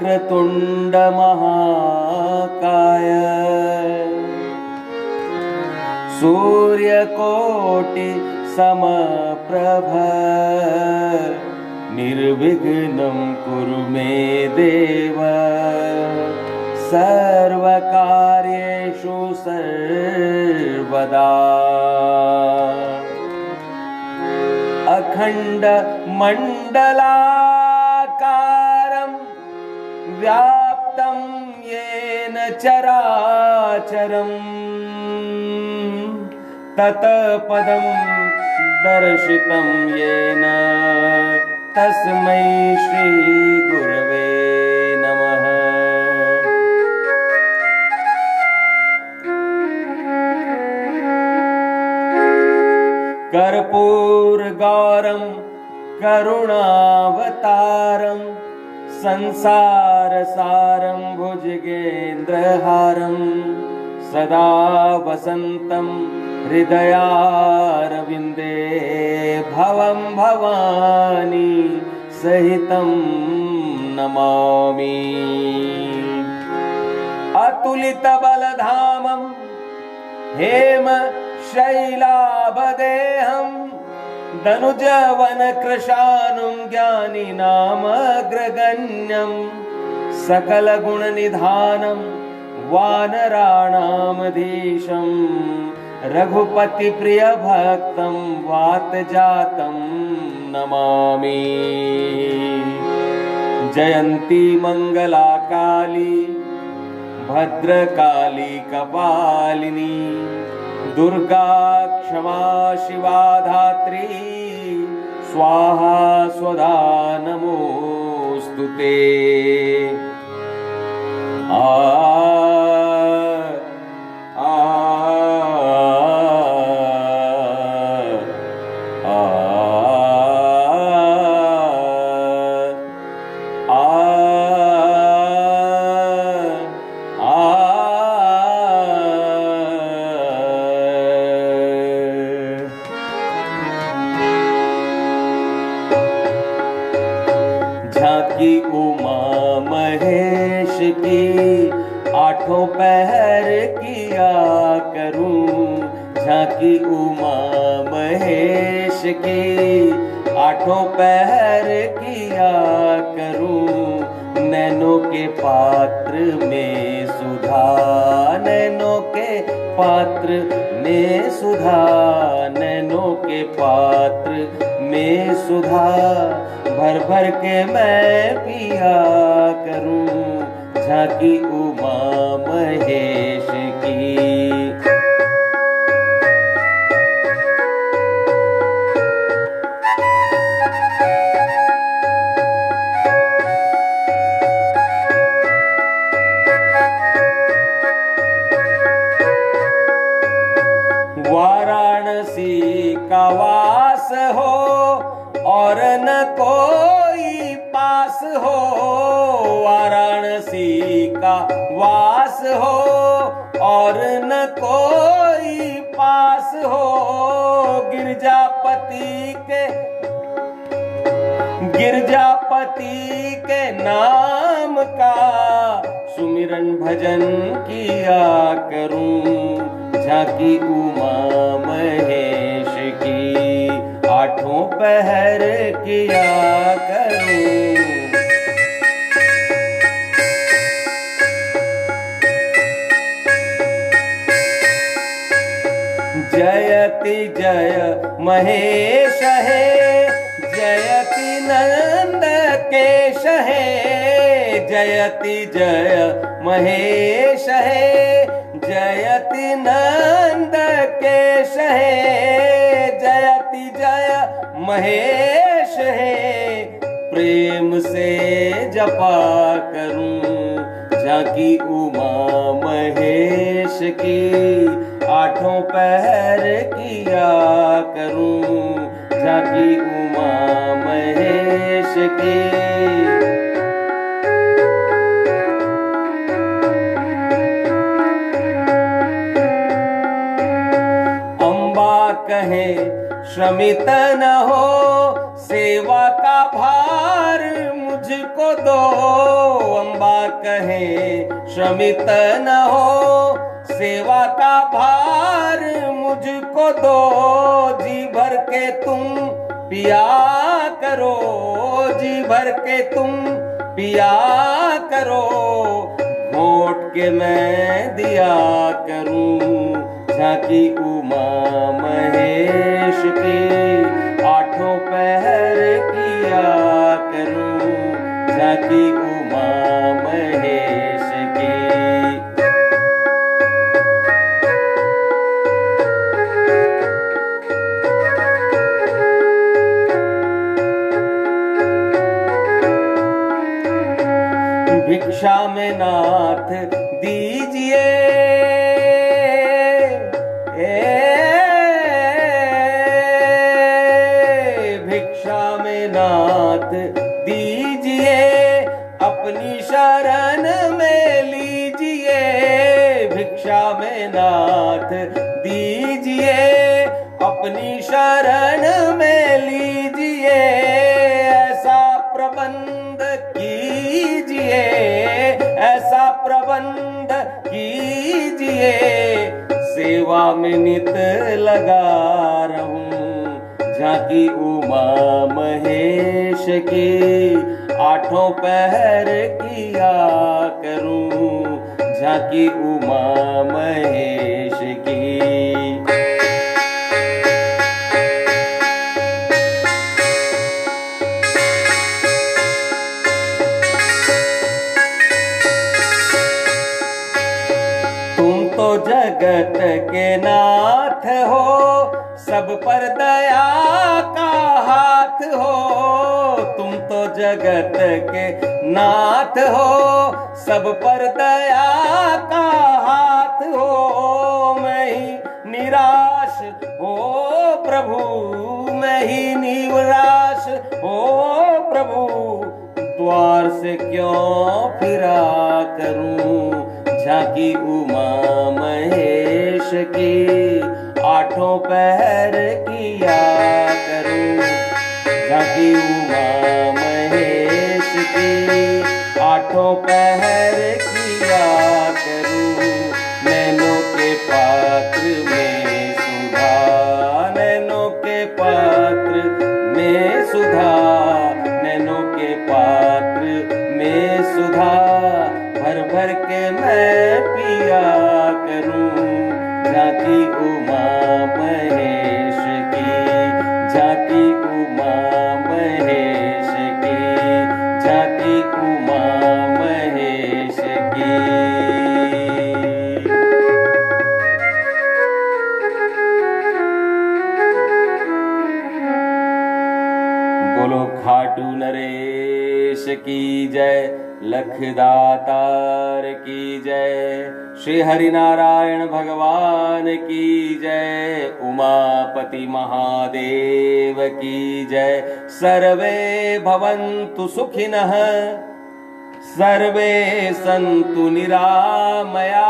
वक्रतुंड महाकाय सूर्यकोटि समप्रभ निर्विघ्नं कुरु मे देव सर्वकार्येषु सर्वदा। अखंड मंडलाकारं व्याप्तं येन चराचरम् तत्पदं दर्शितं येन तस्मै श्री गुरवे नमः। कर्पूरगौरं करुणावतारं संसारसारं भुजगेन्द्रहारं सदा वसन्तं हृदयारविन्दे भवं भवानी सहितं नमामि। अतुलितबलधामं हेम शैलाभदेहं दनुजवनकृशानुं ज्ञानिनामग्रगण्यं सकलगुणनिधानं वानराणामधीशं रघुपतिप्रियभक्तं वातजातं नमामि। जयन्ती मङ्गलाकाली भद्रकाली कपालिनी दुर्गा क्षमा शिवा धात्री स्वाहा स्वधा नमोस्तुते। झांकी उमा महेश की आठों पहर किया करूं। झांकी उमा महेश की आठों पहर किया करूं। नैनों के पात्र में सुधा नैनों के पात्र में सुधा नैनों के पात्र में सुधा भर भर के मैं पिया करूं। झांकी उमा महेश की। वाराणसी का वास हो और न कोई पास हो। वाराणसी का वास हो और न कोई पास हो। गिरजापति के नाम का सुमिरन भजन किया करूं। झांकी उमा महेश की आठों पहर किया करूं। जयति जय महेश है जयति नंद केश है। जयति जय महेश है जयति नंद केश है। जयति जय महेश है प्रेम से जपा करूं। झांकी उमा महेश की आठों पहर किया करूं। झांकी उमा महेश की। अम्बा कहे श्रमित न हो सेवा का भार मुझको मुझको दो। अम्बा कहे श्रमित न हो, सेवा का भार मुझको दो। जी भर के तुम पिया करो, जी भर के तुम पिया करो। घोट के मैं दिया करूं झांकी उमा महेश की। आठों पहर किया करूं झांकी उमा महेश की। भिक्षा में नाथ दीजिए, भिक्षा में नाथ दीजिए। अपनी शरण में लीजिए, भिक्षा में नाथ दीजिए। अपनी शरण में लीजिए। ऐसा प्रबंध कीजिए, ऐसा प्रबंध कीजिए। सेवा में नित लगा रहूं झांकी उमा महेश की। आठों पहर किया करूं झांकी उमा महेश की। तो जगत के नाथ हो, सब पर दया का हाथ हो। तुम तो जगत के नाथ हो, सब पर दया का हाथ हो। मैं ही निराश हो प्रभु, मैं ही निराश हो प्रभु। द्वार से क्यों फिरा करूं झांकी उमा महेश की। आठों पहर किया करूं झांकी उमा महेश की। आठों पहर किया करूं नैनों के पात्र में सुधा, नैनों के पात्र में सुधा, नैनों के पात्र में सुधा। भर भर के मैं पिया करूं झांकी उमा महेश की। झांकी उमा महेश की, झांकी उमा महेश की। बोलो खाटू नरेश की जय, लखदातार की जय। श्री हरिनारायण भगवान की जय। उमापति महादेव की जय। सर्वे भवन्तु सुखिनः, सर्वे सन्तु निरामया,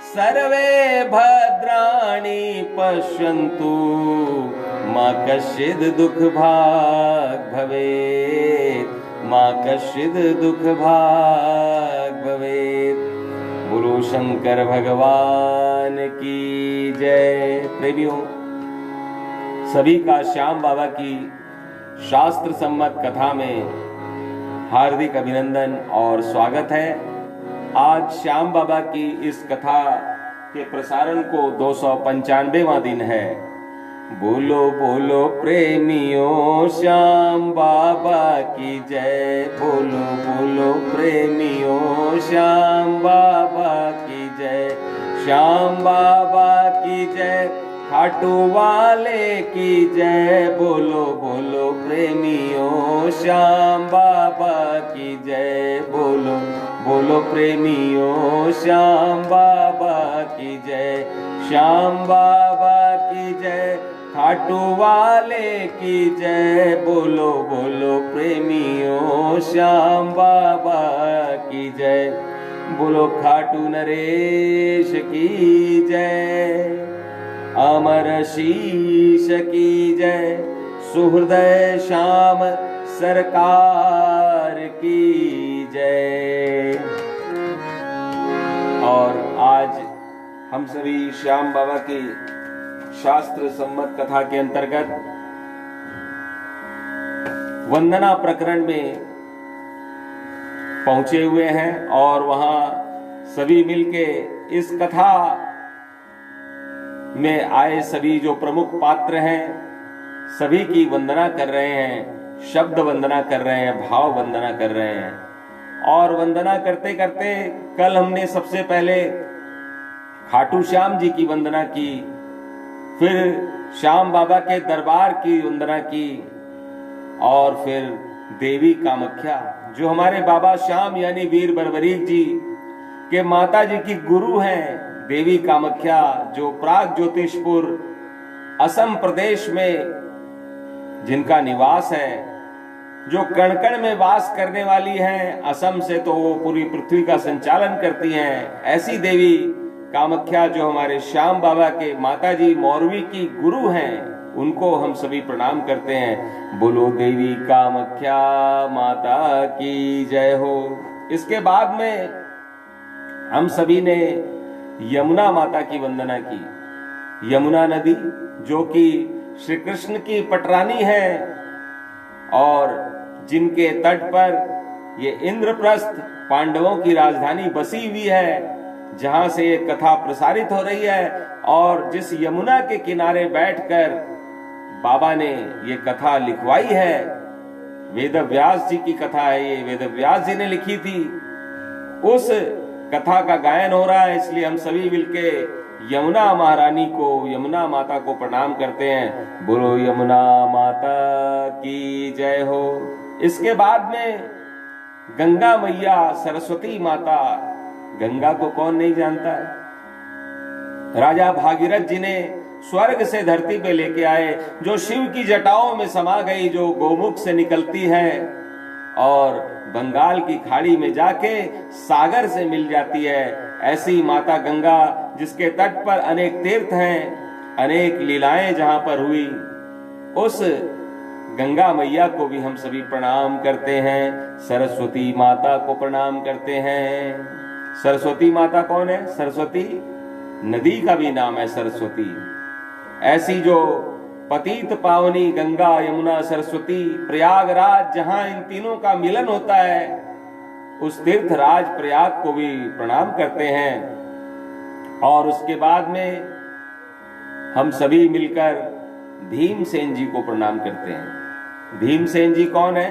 सर्वे भद्राणि पश्यन्तु, मा कश्चिद् दुःख भाग् भवेत्, मा कश्चिद् दुःख भाग् भवेत्। बोलो शंकर भगवान की जय। प्रेमियों, सभी का श्याम बाबा की शास्त्र सम्मत कथा में हार्दिक अभिनंदन और स्वागत है। आज श्याम बाबा की इस कथा के प्रसारण को 295वां दिन है। बोलो बोलो प्रेमियों श्याम बाबा की जय। बोलो बोलो प्रेमियों श्याम बाबा की जय। श्याम बाबा की जय, खाटू वाले की जय। बोलो बोलो प्रेमियों श्याम बाबा की जय। बोलो बोलो प्रेमियों श्याम बाबा की जय। श्याम बाबा की जय, खाटू वाले की जय। बोलो बोलो प्रेमियों श्याम बाबा की जय। बोलो खाटू नरेश की जय। अमर शीश की जय। सुहृदय श्याम सरकार की जय। और आज हम सभी श्याम बाबा की शास्त्र सम्मत कथा के अंतर्गत वंदना प्रकरण में पहुंचे हुए हैं और वहां सभी मिलके इस कथा में आए सभी जो प्रमुख पात्र हैं सभी की वंदना कर रहे हैं, शब्द वंदना कर रहे हैं, भाव वंदना कर रहे हैं। और वंदना करते करते कल हमने सबसे पहले खाटू श्याम जी की वंदना की, फिर श्याम बाबा के दरबार की वंदना की और फिर देवी कामाख्या जो हमारे बाबा श्याम यानी वीर बर्बरीक जी के माता जी की गुरु हैं, देवी कामाख्या जो प्राग ज्योतिषपुर असम प्रदेश में जिनका निवास है, जो कण कण में वास करने वाली हैं। असम से तो वो पूरी पृथ्वी का संचालन करती हैं। ऐसी देवी कामाख्या जो हमारे श्याम बाबा के माता जी मौरवी की गुरु हैं, उनको हम सभी प्रणाम करते हैं। बोलो देवी कामाख्या माता की जय हो। इसके बाद में हम सभी ने यमुना माता की वंदना की। यमुना नदी जो कि श्री कृष्ण की पटरानी है और जिनके तट पर ये इंद्रप्रस्थ पांडवों की राजधानी बसी हुई है, जहां से ये कथा प्रसारित हो रही है। और जिस यमुना के किनारे बैठकर बाबा ने ये कथा लिखवाई है, वेद व्यास जी की कथा है, ये वेद व्यास जी ने लिखी थी, उस कथा का गायन हो रहा है। इसलिए हम सभी मिलके यमुना महारानी को, यमुना माता को प्रणाम करते हैं। बोलो यमुना माता की जय हो। इसके बाद में गंगा मैया, सरस्वती माता, गंगा को कौन नहीं जानता है। राजा भागीरथ जी ने स्वर्ग से धरती पे लेके आए, जो शिव की जटाओं में समा गई, जो गोमुख से निकलती है और बंगाल की खाड़ी में जाके सागर से मिल जाती है। ऐसी माता गंगा जिसके तट पर अनेक तीर्थ हैं, अनेक लीलाएं जहां पर हुई, उस गंगा मैया को भी हम सभी प्रणाम करते हैं। सरस्वती माता को प्रणाम करते हैं। सरस्वती माता कौन है? सरस्वती नदी का भी नाम है सरस्वती। ऐसी जो पतित पावनी गंगा यमुना सरस्वती प्रयागराज जहां इन तीनों का मिलन होता है, उस तीर्थ राज प्रयाग को भी प्रणाम करते हैं। और उसके बाद में हम सभी मिलकर भीमसेन जी को प्रणाम करते हैं। भीमसेन जी कौन है?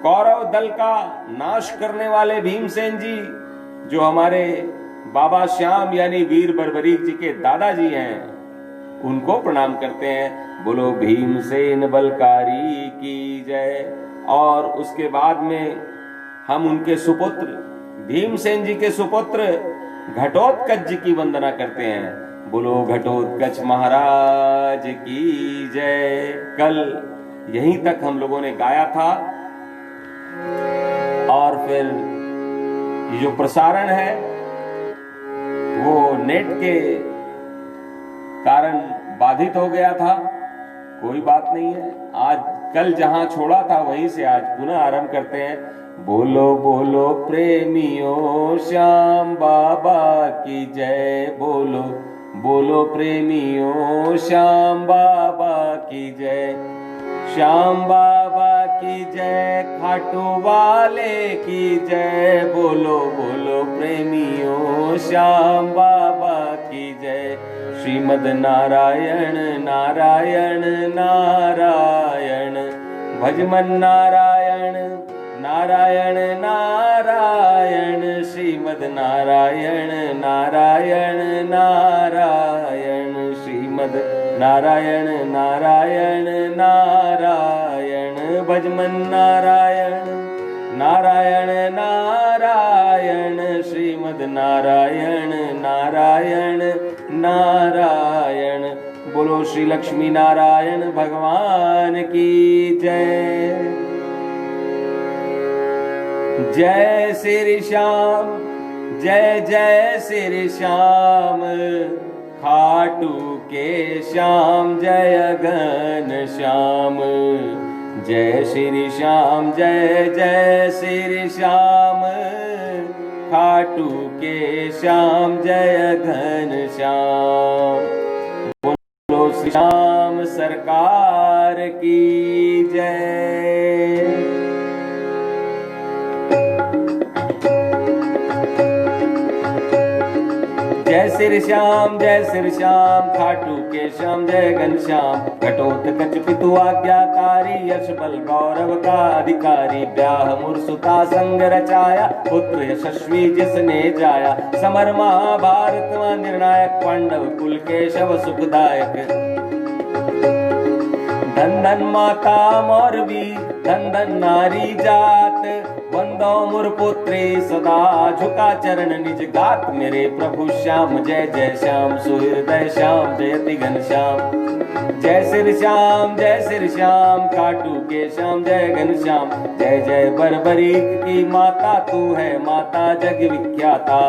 कौरव दल का नाश करने वाले भीमसेन जी, जो हमारे बाबा श्याम यानी वीर बर्बरीक जी के दादाजी हैं, उनको प्रणाम करते हैं। बोलो भीमसेन बलकारी की जय। और उसके बाद में हम उनके सुपुत्र भीमसेन जी के सुपुत्र घटोत्कच जी की वंदना करते हैं। बोलो घटोत्कच महाराज की जय। कल यहीं तक हम लोगों ने गाया था और फिर ये जो प्रसारण है वो नेट के कारण बाधित हो गया था। कोई बात नहीं है, आज कल जहां छोड़ा था वहीं से आज पुनः आरंभ करते हैं। बोलो बोलो प्रेमियों श्याम बाबा की जय। बोलो बोलो प्रेमियों श्याम बाबा की जय। श्याम बाबा की जय, खाटू वाले की जय। बोलो बोलो प्रेमियों श्याम बाबा की जय। श्रीमद नारायण नारायण नारायण, भजमन नारायण नारायण नारायण, श्रीमद नारायण नारायण नारायण, श्रीमद नारायण नारायण नारायण, भजमन नारायण नारायण नारायण, श्रीमद नारायण नारायण नारायण। बोलो श्री लक्ष्मी नारायण भगवान की जय। जय श्री श्याम, जय जय श्री श्याम, खाटू के श्याम जय घन श्याम। जय श्री श्याम जय जय श्री श्याम, खाटू के श्याम जय घन श्याम। बोलो श्री श्याम सरकार की जय। जय श्री श्याम जय श्री श्याम, खाटू के श्याम जय घन श्याम। घटोत्कच पितु आज्ञाकारी, यश बल गौरव का अधिकारी। ब्याह मुरसुता संग रचाया, पुत्र यशस्वी जिसने जाया। समर महाभारत में निर्णायक, पांडव कुल के शव सुखदायक। धन धन माता मौरवी, धन धन नारी जात। वंदो मुरपुत्री सदा झुका चरण निज गात। मेरे प्रभु श्याम जय जय श्याम, सुहृदय श्याम जयति घन श्याम। जय श्री श्याम जय श्री श्याम, खाटू के श्याम जय घन श्याम। जय जय बर्बरीक की माता, तू है माता जग विख्याता।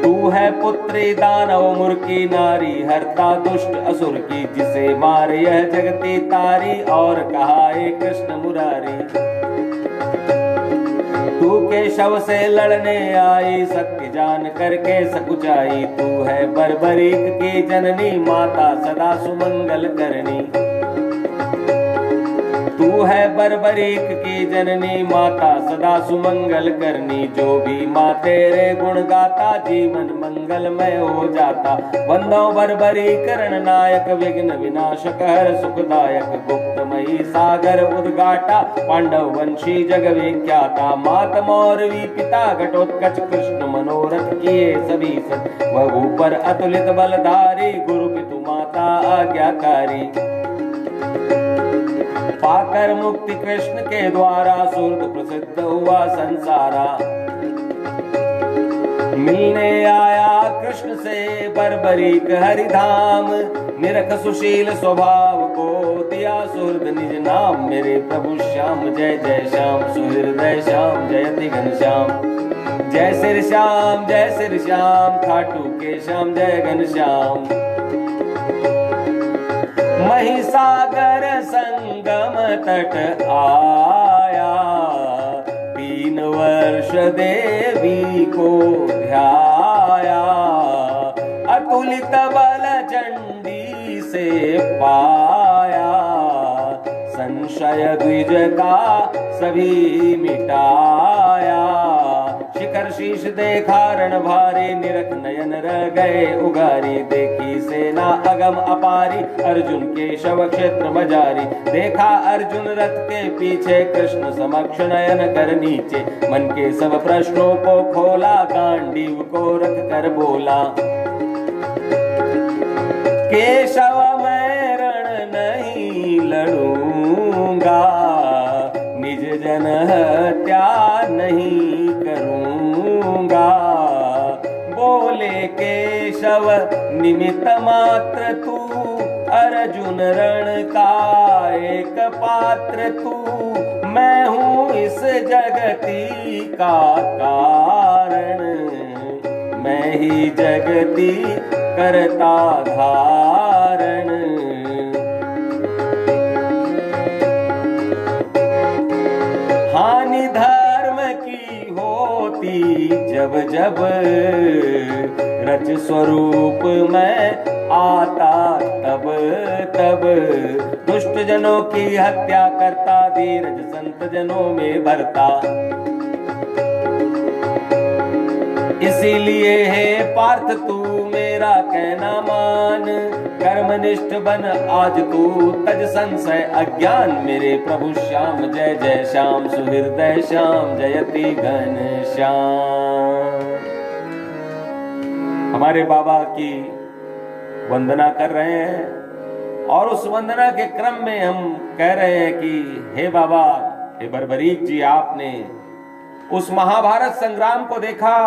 तू है पुत्री दानव मुर की नारी, हरता दुष्ट असुर की। जिसे मारे यह जगती तारी, और कहा ए कृष्ण मुरारी। तू के शव से लड़ने आई, सत्य जान करके सकुचाई। तू है बर्बरीक की जननी, माता सदा सुमंगल करनी। तू है बर्बरीक की जननी, माता सदा सुमंगल करनी। जो भी माँ तेरे गुण गाता, जीवन मंगलमय हो जाता। वंदो बर्बरीक रणनायक, विघ्न विनाशक हर सुखदायक। गुप्तमयी सागर उद्गाटा, पांडव वंशी जग विख्याता। मात मौरवी पिता घटोत्कच, कृष्ण मनोरथ किए सभी सत। वह ऊपर अतुलित बलधारी, गुरु पितु माता आज्ञाकारी। पाकर मुक्ति कृष्ण के द्वारा, सुरत प्रसिद्ध हुआ संसारा। मिलने आया कृष्ण से बर्बरीक हरिधाम। निरख सुशील स्वभाव को दिया सुहृद निज नाम। मेरे प्रभु श्याम जय जय श्याम, सुहृदय श्याम जयति घन श्याम। जय श्री श्याम जय श्री श्याम, खाटू के श्याम जय घन श्याम। महिसागर संगम तट आया, 3 वर्ष देवी को ध्याया। अतुलित बल चंडी से पाया, संशय द्विज का सभी मिटाया। शिखर शीश देखा रण भारी, निरख नयन रह गए उगारी। देखी सेना अगम अपारी, अर्जुन के शव क्षेत्र मजारी। देखा अर्जुन रथ के पीछे, कृष्ण समक्ष नयन कर नीचे। मन के सब प्रश्नों को खोला, गांडीव को रख कर बोला। केशव मैं रण नहीं लड़ूंगा, निज जन हत्या नहीं करूंगा। बोले केशव निमित्त मात्र तू, अर्जुन रण का एक पात्र तू। मैं हूँ इस जगती का कारण, मैं ही जगती करता धारण। हानि धर्म की होती जब जब, रज स्वरूप में आता तब तब। दुष्ट जनों की हत्या करता, धीरज संत जनों में भरता। इसीलिए हे पार्थ तू मेरा कहना मान। कर्मनिष्ठ बन आज तू, तज संशय अज्ञान। मेरे प्रभु श्याम जय जय श्याम, सुहृदय श्याम जयति घन श्याम। हमारे बाबा की वंदना कर रहे हैं, और उस वंदना के क्रम में हम कह रहे हैं कि हे बाबा, हे बर्बरीक जी, आपने उस महाभारत संग्राम को देखा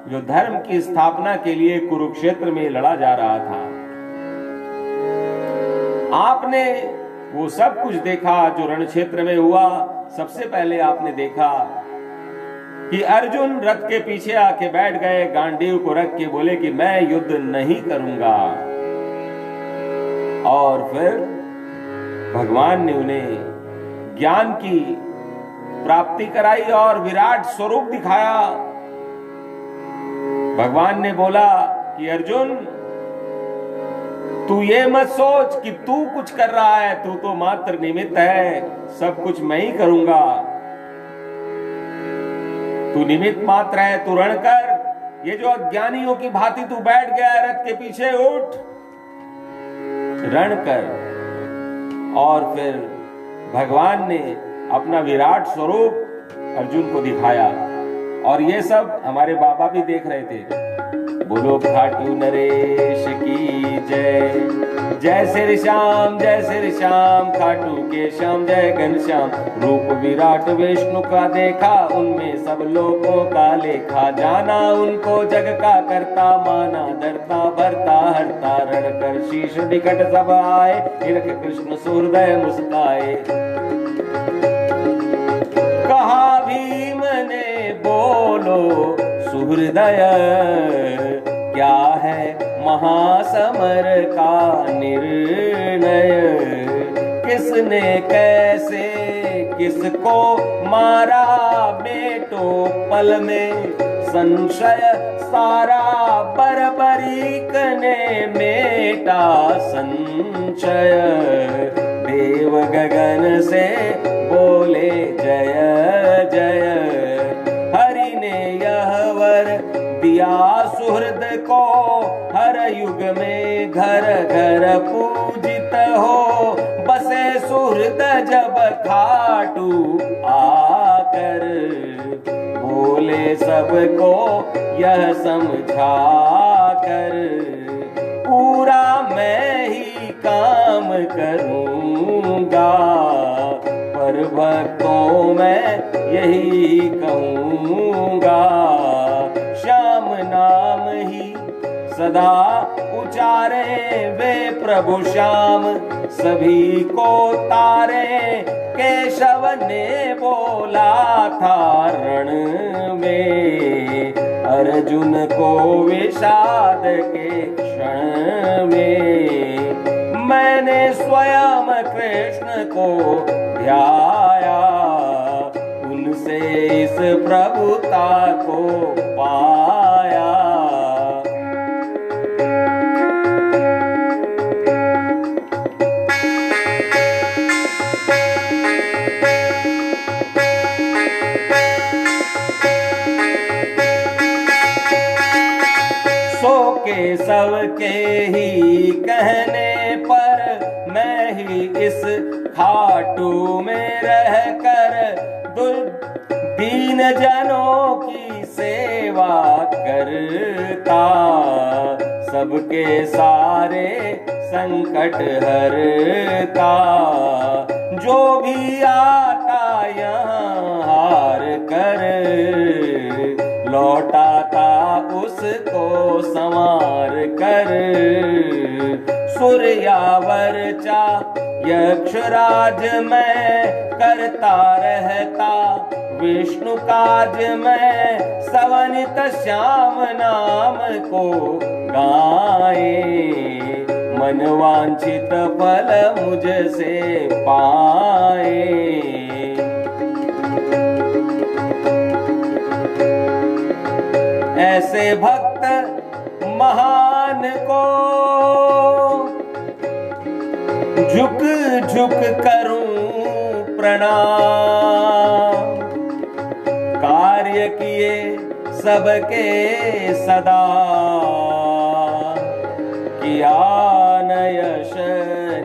जो धर्म की स्थापना के लिए कुरुक्षेत्र में लड़ा जा रहा था। आपने वो सब कुछ देखा जो रण क्षेत्र में हुआ। सबसे पहले आपने देखा कि अर्जुन रथ के पीछे आके बैठ गए, गांडीव को रख के बोले कि मैं युद्ध नहीं करूंगा। और फिर भगवान ने उन्हें ज्ञान की प्राप्ति कराई और विराट स्वरूप दिखाया। भगवान ने बोला कि अर्जुन, तू ये मत सोच कि तू कुछ कर रहा है, तू तो मात्र निमित्त है, सब कुछ मैं ही करूंगा। तू निमित्त मात्र है, तू रण कर। ये जो अज्ञानियों की भांति तू बैठ गया है रथ के पीछे, उठ, रण कर। और फिर भगवान ने अपना विराट स्वरूप अर्जुन को दिखाया और ये सब हमारे बाबा भी देख रहे थे। बोलो खाटू नरेश की जय, जय श्री श्याम, जय श्री श्याम, खाटू के श्याम, जय घनश्याम। रूप विराट विष्णु का देखा, उनमें सब लोगों का लेखा। जाना उनको जग का करता, माना धरता भरता हरता। रण कर शीश निकट सब आए, निरख कृष्ण सुहृदय मुस्काए। कहा भीम ने बोलो सुहृदय, क्या है महासमर का निर्णय। किसने कैसे किसको मारा, बेटो पल में संशय सारा। बर्बरीक ने मेटा संशय, देव गगन से बोले जय जय। हरि ने यह वर दिया सुहृद को, हर युग में घर घर पूजित हो। बसे सुहृद जब खाटू आकर, बोले सबको यह समझा कर। पूरा मैं ही काम करूंगा, पर भक्तों मैं यही कहूंगा। श्याम नाम ही सदा उचारे, वे प्रभु श्याम सभी को तारे। केशव ने बोला था रण में, अर्जुन को विषाद के क्षण में। मैंने स्वयं कृष्ण को ध्याया, उनसे इस प्रभुता को पाया। केशव के ही कहने पर, मैं ही इस खाटू में रह कर दीन जनों की सेवा करता। सबके सारे संकट हरता, जो भी आता यहाँ हार कर लौटाता उसको संवार कर। सूर्यावर चा यक्षराज में करता रहता, विष्णु काज में सवनित श्याम नाम को गाए। मनवांछित फल मुझसे पाए। ऐसे भक्त महान को झुक झुक करूं प्रणाम। कार्य किए सबके सदा, किया न यश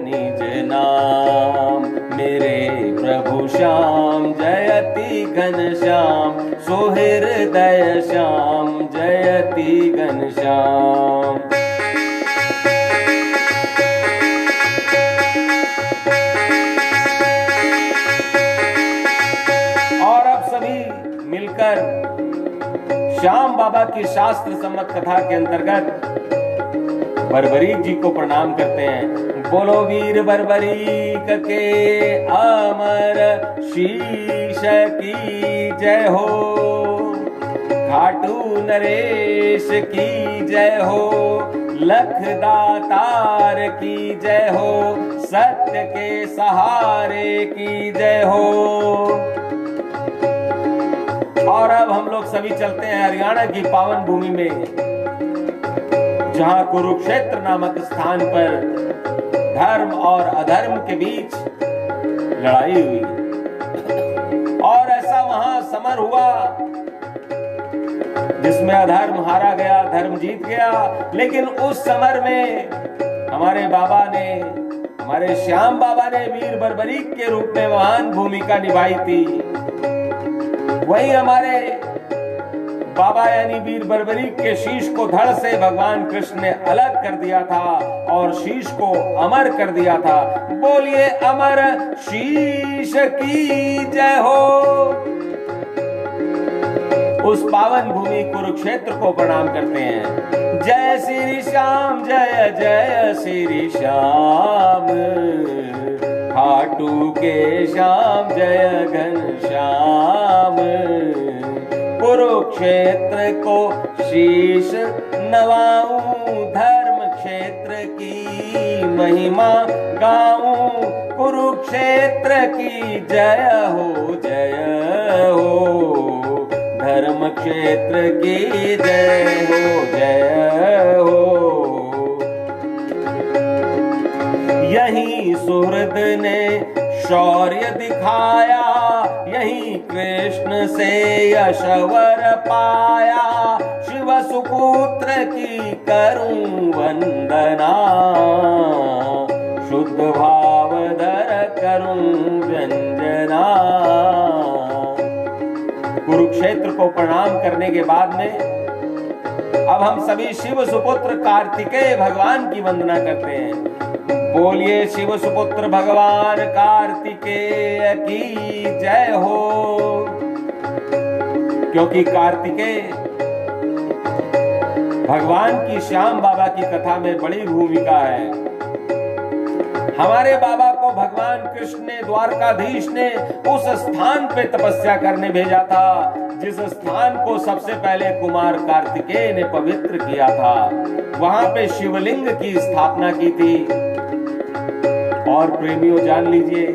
निज नाम। मेरे प्रभु श्याम जयति घनश्याम, सुहृदय श्याम जयति घनश्याम। और अब सभी मिलकर श्याम बाबा की शास्त्र सम्मत कथा के अंतर्गत बर्बरीक जी को प्रणाम करते हैं। बोलो वीर बर्बरीक के अमर शीश की जय हो, खाटू नरेश की जय हो। लखदातार की जय हो, सत्य के सहारे की जय हो। और अब हम लोग सभी चलते हैं हरियाणा की पावन भूमि में, जहां कुरुक्षेत्र नामक स्थान पर धर्म और अधर्म के बीच लड़ाई हुई और ऐसा वहां समर हुआ जिसमें अधर्म हारा गया, धर्म जीत गया। लेकिन उस समर में हमारे बाबा ने, हमारे श्याम बाबा ने वीर बर्बरीक के रूप में महान भूमिका निभाई थी। वही हमारे बाबा यानी वीर बर्बरीक के शीश को धड़ से भगवान कृष्ण ने अलग कर दिया था और शीश को अमर कर दिया था। बोलिए अमर शीश की जय हो। उस पावन भूमि कुरुक्षेत्र को प्रणाम करते हैं। जय श्री श्याम, जय जय श्री श्याम, खाटू के श्याम जय घनश्याम। कुरुक्षेत्र को शीश नवाऊं, धर्म क्षेत्र की महिमा गाऊं। कुरुक्षेत्र की जय हो, जय हो, धर्म क्षेत्र की जय हो, जय हो। यही सुहृद ने शौर्य दिखाया, यही कृष्ण से यशवर पाया। शिव सुपुत्र की करूं वंदना, शुद्ध भाव धर करूं व्यंजना। कुरुक्षेत्र को प्रणाम करने के बाद में अब हम सभी शिव सुपुत्र कार्तिकेय भगवान की वंदना करते हैं। बोलिए शिव सुपुत्र भगवान कार्तिकेय की जय हो। क्योंकि कार्तिकेय भगवान की श्याम बाबा की कथा में बड़ी भूमिका है। हमारे बाबा को भगवान कृष्ण ने, द्वारकाधीश ने उस स्थान पे तपस्या करने भेजा था जिस स्थान को सबसे पहले कुमार कार्तिकेय ने पवित्र किया था। वहां पे शिवलिंग की स्थापना की थी। और प्रेमियों जान लीजिए,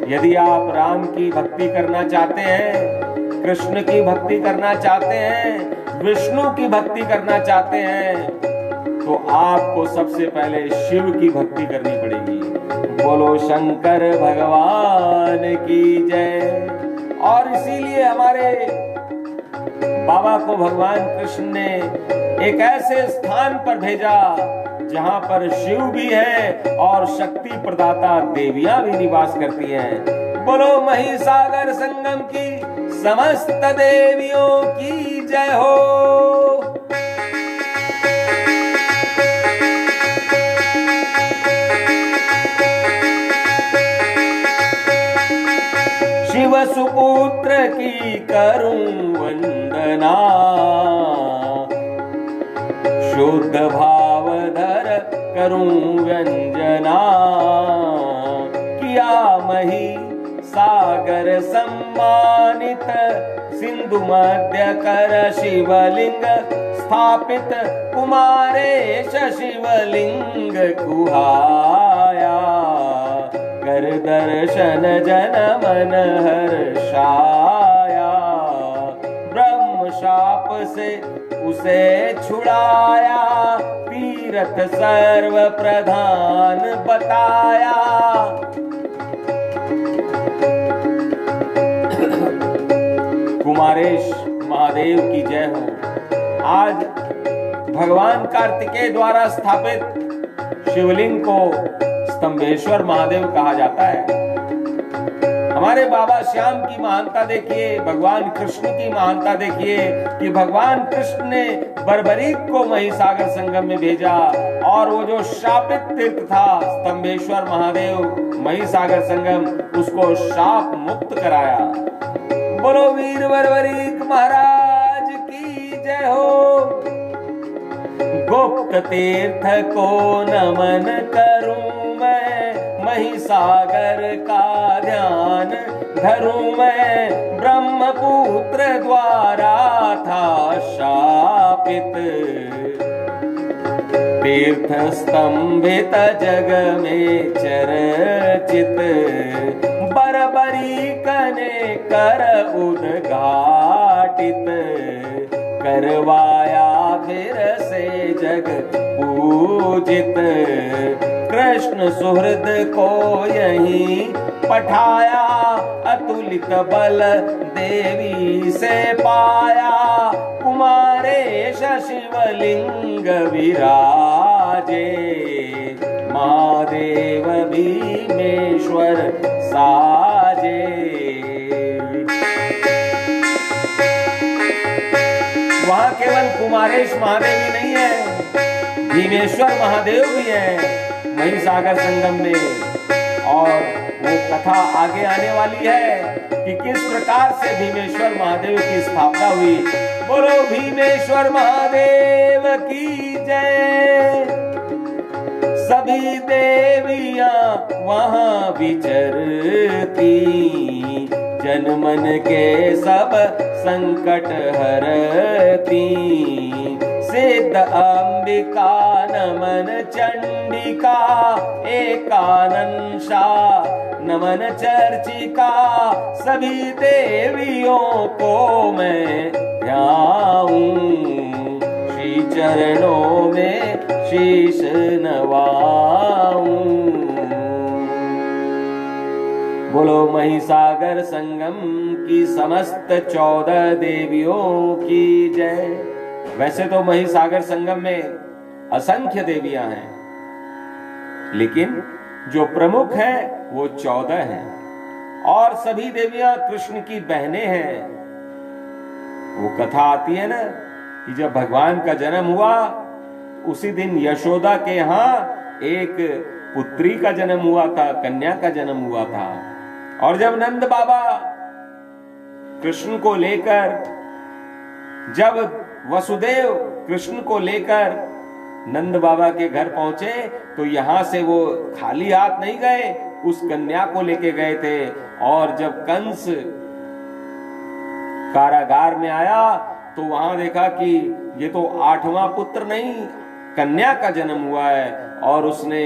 यदि आप राम की भक्ति करना चाहते हैं, कृष्ण की भक्ति करना चाहते हैं, विष्णु की भक्ति करना चाहते हैं, तो आपको सबसे पहले शिव की भक्ति करनी पड़ेगी। बोलो शंकर भगवान की जय। और इसीलिए हमारे बाबा को भगवान कृष्ण ने एक ऐसे स्थान पर भेजा जहां पर शिव भी है और शक्ति प्रदाता देवियां भी निवास करती हैं। बोलो महिसागर संगम की समस्त देवियों की जय हो। शिव सुपुत्र की करूं वंदना, शुद्ध भाव धर करूं व्यंजना। किया मही सागर सम्मानित, सिंधु मध्य कर शिवलिंग स्थापित। कुमारेश शिवलिंग कुहाया, कर दर्शन जन मन हर्षाया। ब्रह्म शाप से उसे छुड़ाया, तीर्थ सर्व प्रधान बताया। कुमारेश महादेव की जय हो। आज भगवान कार्तिकेय द्वारा स्थापित शिवलिंग को स्तंभेश्वर महादेव कहा जाता है। हमारे बाबा श्याम की महानता देखिए, भगवान कृष्ण की महानता देखिए कि भगवान कृष्ण ने बर्बरीक को महिसागर संगम में भेजा और वो जो शापित तीर्थ था स्तंभेश्वर महादेव महिसागर संगम, उसको शाप मुक्त कराया। बोलो वीर बर्बरीक महाराज की जय हो। गुप्त तीर्थ को नमन करूं मैं, महिसागर का ध्यान धरूं मैं। ब्रह्मपुत्र द्वारा था शापित, तीर्थ स्तंभित जग में चर्चित, बरबरी कने कर उद्घाटित, करवाया फिर से जग पूजित। कृष्ण सुहृद को यहीं पठाया, अतुलित बल देवी से पाया। कुमारेश शिवलिंग विराजे, महादेव भीमेश्वर साजे। वहां केवल कुमारेश महादेव ही नहीं है, भीमेश्वर महादेव भी है महिसागर संगम में। और वो कथा आगे आने वाली है कि किस प्रकार से भीमेश्वर महादेव की स्थापना हुई। बोलो भीमेश्वर महादेव की जय। सभी देवियां वहां विचरती, जन मन के सब संकट हरती। सिद्ध अंबिका नमन चंडिका, एकानंशा नमन चर्चिका। सभी देवियों को मैं ध्याऊं, श्री चरणों में शीश नवाऊं। बोलो महिसागर संगम की समस्त 14 देवियों की जय। वैसे तो महिसागर संगम में असंख्य देवियां हैं, लेकिन जो प्रमुख हैं वो 14 हैं और सभी देवियां कृष्ण की बहनें हैं। वो कथा आती है ना कि जब भगवान का जन्म हुआ उसी दिन यशोदा के यहाँ एक पुत्री का जन्म हुआ था, कन्या का जन्म हुआ था। और जब नंद बाबा कृष्ण को लेकर, जब वसुदेव कृष्ण को लेकर नंद बाबा के घर पहुंचे तो यहां से वो खाली हाथ नहीं गए, उस कन्या को लेके गए थे। और जब कंस कारागार में आया तो वहां देखा कि ये तो 8वां पुत्र नहीं, कन्या का जन्म हुआ है। और उसने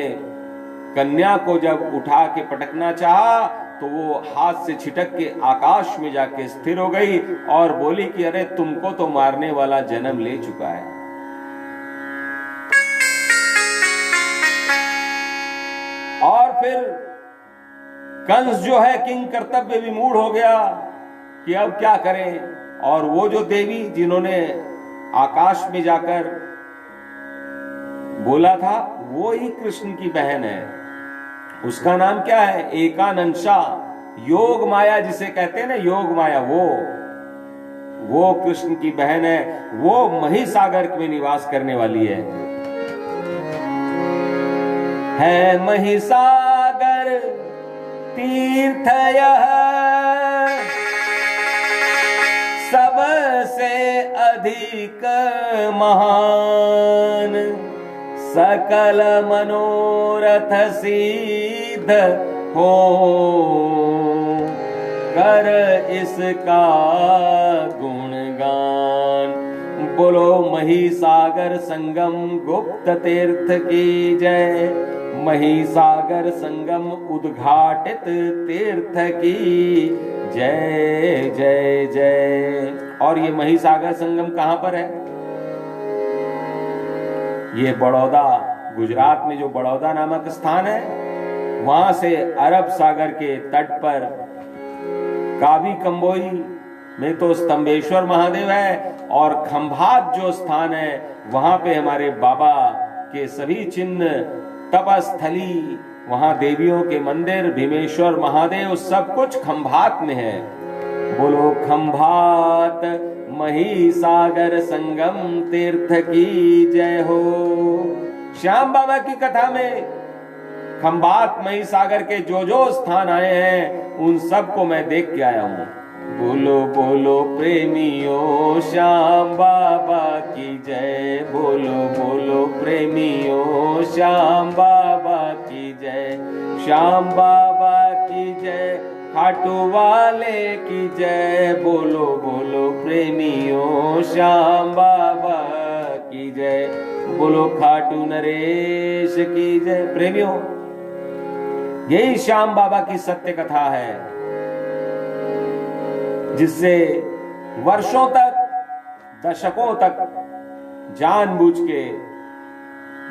कन्या को जब उठा के पटकना चाहा तो वो हाथ से छिटक के आकाश में जाके स्थिर हो गई और बोली कि अरे तुमको तो मारने वाला जन्म ले चुका है। और फिर कंस जो है किंग कर्तव्य विमूढ़ हो गया कि अब क्या करें। और वो जो देवी जिन्होंने आकाश में जाकर बोला था वो ही कृष्ण की बहन है। उसका नाम क्या है? एकानंशा, योग माया जिसे कहते हैं ना, योग माया, वो कृष्ण की बहन है। वो महिसागर में निवास करने वाली है महिसागर तीर्थ यह, सबसे अधिक महान। सकल मनोरथ सिद्ध हो, कर इसका गुणगान। बोलो महिसागर संगम गुप्त तीर्थ की जय। महिसागर संगम उद्घाटित तीर्थ की जय जय जय। और ये महिसागर संगम कहां पर है? ये बड़ौदा, गुजरात में जो बड़ौदा नामक स्थान है, वहां से अरब सागर के तट पर कावी कंबोई में तो स्तंभेश्वर महादेव है। और खंभात जो स्थान है वहां पे हमारे बाबा के सभी चिन्ह, तपस्थली, वहां देवियों के मंदिर, भीमेश्वर महादेव, सब कुछ खंभात में है। बोलो खंभात महिसागर संगम तीर्थ की जय हो। श्याम बाबा की कथा में खंभात महिसागर के जो स्थान आए हैं उन सबको मैं देख के आया हूं। बोलो बोलो प्रेमियों श्याम बाबा की जय। बोलो बोलो प्रेमियों श्याम बाबा की जय। श्याम बाबा की जय, खाटू वाले की जय। बोलो बोलो प्रेमियों श्याम बाबा की जय। जय, बोलो खाटू नरेश की जय। प्रेमियों, यही श्याम बाबा की सत्य कथा है जिससे वर्षों तक, दशकों तक जानबूझ के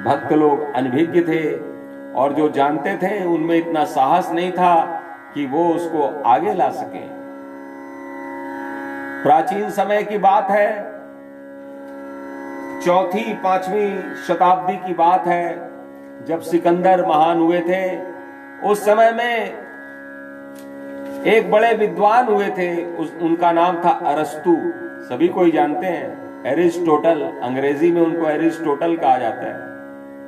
भक्त लोग अनभिज्ञ थे और जो जानते थे उनमें इतना साहस नहीं था कि वो उसको आगे ला सके। प्राचीन समय की बात है, 4वीं-5वीं शताब्दी की बात है, जब सिकंदर महान हुए थे। उस समय में एक बड़े विद्वान हुए थे, उनका नाम था अरस्तु। सभी कोई जानते हैं, एरिस्टोटल, अंग्रेजी में उनको एरिस्टोटल कहा जाता है,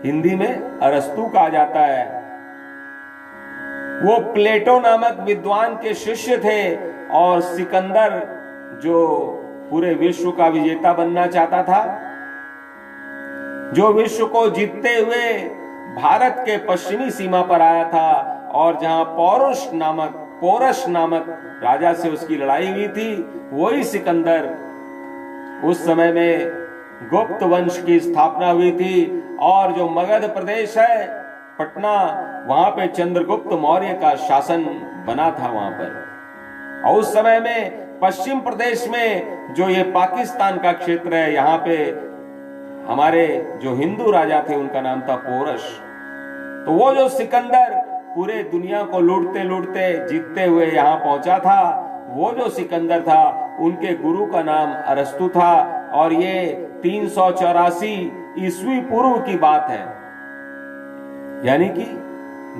हिंदी में अरस्तु कहा जाता है। वो प्लेटो नामक विद्वान के शिष्य थे और सिकंदर जो पूरे विश्व का विजेता बनना चाहता था, जो विश्व को जीतते हुए भारत के पश्चिमी सीमा पर आया था और जहां पोरस नामक राजा से उसकी लड़ाई हुई थी, वही सिकंदर। उस समय में गुप्त वंश की स्थापना हुई थी और जो मगध प्रदेश है, पटना, वहां पे चंद्रगुप्त मौर्य का शासन बना था वहां पर। और उस समय में पश्चिम प्रदेश में जो ये पाकिस्तान का क्षेत्र है, यहाँ पे हमारे जो हिंदू राजा थे उनका नाम था पोरस। तो वो जो सिकंदर पूरे दुनिया को लूटते लूटते जीतते हुए यहाँ पहुंचा था, वो जो सिकंदर था उनके गुरु का नाम अरस्तु था और ये 384 ईस्वी पूर्व की बात है, यानी कि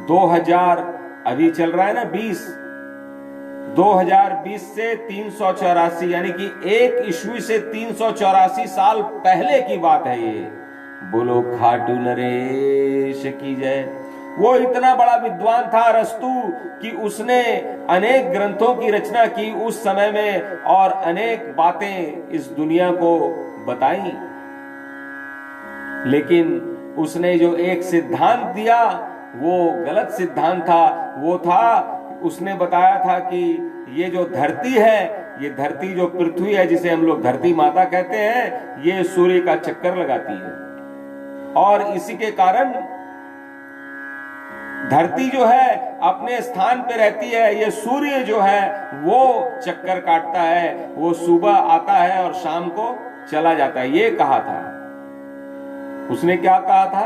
2000 अभी चल रहा है ना 2020 से 384, यानी कि 1 ईस्वी से 384 साल पहले की बात है ये। बोलो खाटू नरेश की जय। वो इतना बड़ा विद्वान था अरस्तु कि उसने अनेक ग्रंथों की रचना की उस समय में और अनेक बातें इस दुनिया को बताई। लेकिन उसने जो एक सिद्धांत दिया वो गलत सिद्धांत था। वो था, उसने बताया था कि ये जो धरती है, ये धरती जो पृथ्वी है, जिसे हम लोग धरती माता कहते हैं, ये सूर्य का चक्कर लगाती है और इसी के कारण धरती जो है अपने स्थान पे रहती है। ये सूर्य जो है वो चक्कर काटता है, वो सुबह आता है और शाम को चला जाता है। ये कहा था उसने। क्या कहा था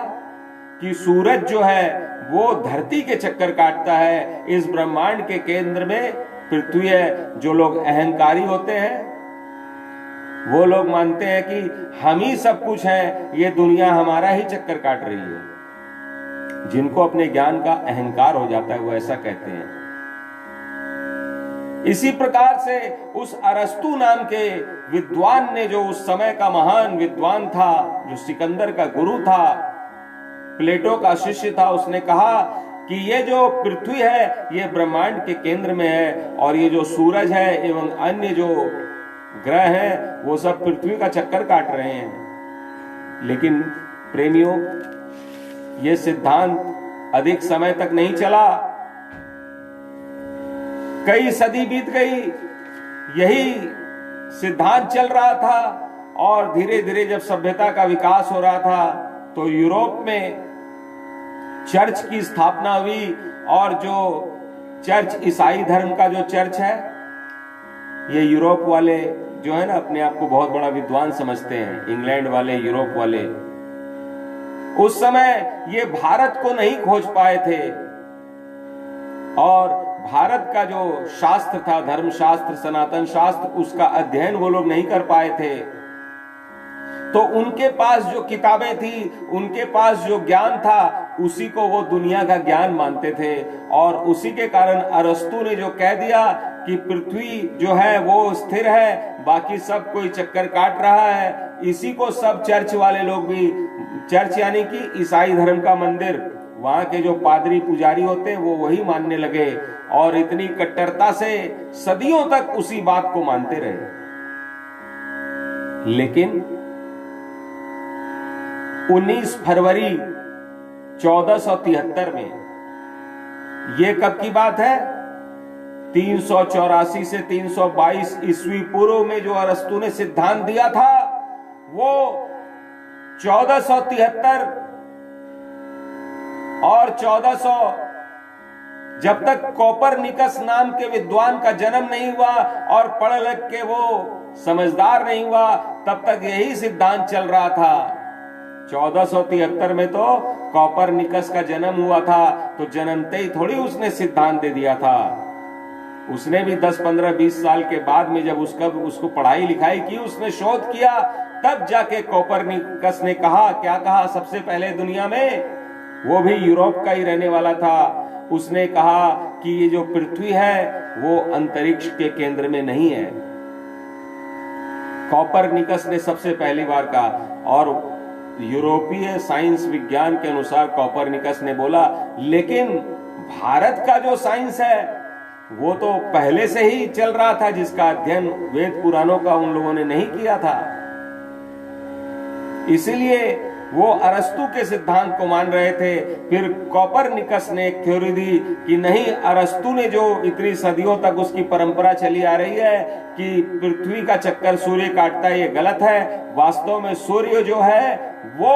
कि सूरज जो है वो धरती के चक्कर काटता है, इस ब्रह्मांड के केंद्र में पृथ्वी है। जो लोग अहंकारी होते हैं वो लोग मानते हैं कि हम ही सब कुछ हैं, ये दुनिया हमारा ही चक्कर काट रही है। जिनको अपने ज्ञान का अहंकार हो जाता है वो ऐसा कहते हैं। इसी प्रकार से उस अरस्तु नाम के विद्वान ने, जो उस समय का महान विद्वान था, जो सिकंदर का गुरु था, प्लेटो का शिष्य था, उसने कहा कि ये जो पृथ्वी है ये ब्रह्मांड के केंद्र में है और ये जो सूरज है एवं अन्य जो ग्रह हैं वो सब पृथ्वी का चक्कर काट रहे हैं। लेकिन प्रेमियों, ये सिद्धांत अधिक समय तक नहीं चला। कई सदी बीत गई, यही सिद्धांत चल रहा था और धीरे धीरे जब सभ्यता का विकास हो रहा था तो यूरोप में चर्च की स्थापना हुई और जो चर्च, ईसाई धर्म का जो चर्च है, ये यूरोप वाले जो है ना अपने आप को बहुत बड़ा विद्वान समझते हैं, इंग्लैंड वाले, यूरोप वाले, उस समय ये भारत को नहीं खोज पाए थे और भारत का जो शास्त्र था, धर्मशास्त्र, सनातन शास्त्र, उसका अध्ययन वो लोग नहीं कर पाए थे। तो उनके पास जो किताबें थी, उनके पास जो ज्ञान था, उसी को वो दुनिया का ज्ञान मानते थे और उसी के कारण अरस्तु ने जो कह दिया कि पृथ्वी जो है वो स्थिर है, बाकी सब कोई चक्कर काट रहा है, इसी को सब चर्च वाले लोग भी, चर्च यानी कि ईसाई धर्म का मंदिर, वहां के जो पादरी पुजारी होते हैं वो वही मानने लगे और इतनी कट्टरता से सदियों तक उसी बात को मानते रहे। लेकिन 19 फरवरी 1473 में, ये कब की बात है, 384 से 322 ईस्वी पूर्व में जो अरस्तु ने सिद्धांत दिया था, वो 1473 और 1400, जब तक कोपरनिकस नाम के विद्वान का जन्म नहीं हुआ और पढ़ लिख के वो समझदार नहीं हुआ, तब तक यही सिद्धांत चल रहा था। 1473 में तो कोपरनिकस का जन्म हुआ था, तो जन्मते ही थोड़ी उसने सिद्धांत दे दिया था। उसने भी 10, 15, 20 साल के बाद में जब उसको पढ़ाई लिखाई की, उसने शोध किया, तब जाके कोपरनिकस ने कहा, क्या कहा सबसे पहले दुनिया में, वो भी यूरोप का ही रहने वाला था, उसने कहा कि ये जो पृथ्वी है वो अंतरिक्ष के केंद्र में नहीं है। कोपरनिकस ने सबसे पहली बार कहा, और यूरोपीय साइंस विज्ञान के अनुसार कोपरनिकस ने बोला, लेकिन भारत का जो साइंस है वो तो पहले से ही चल रहा था, जिसका अध्ययन वेद पुराणों का उन लोगों ने नहीं किया था। इसलिए वो अरस्तु के सिद्धांत को मान रहे थे। फिर कोपरनिकस ने एक थ्योरी दी कि नहीं, अरस्तु ने जो इतनी सदियों तक उसकी परंपरा चली आ रही है कि पृथ्वी का चक्कर सूर्य काटता है, ये गलत है। वास्तव में सूर्य जो है वो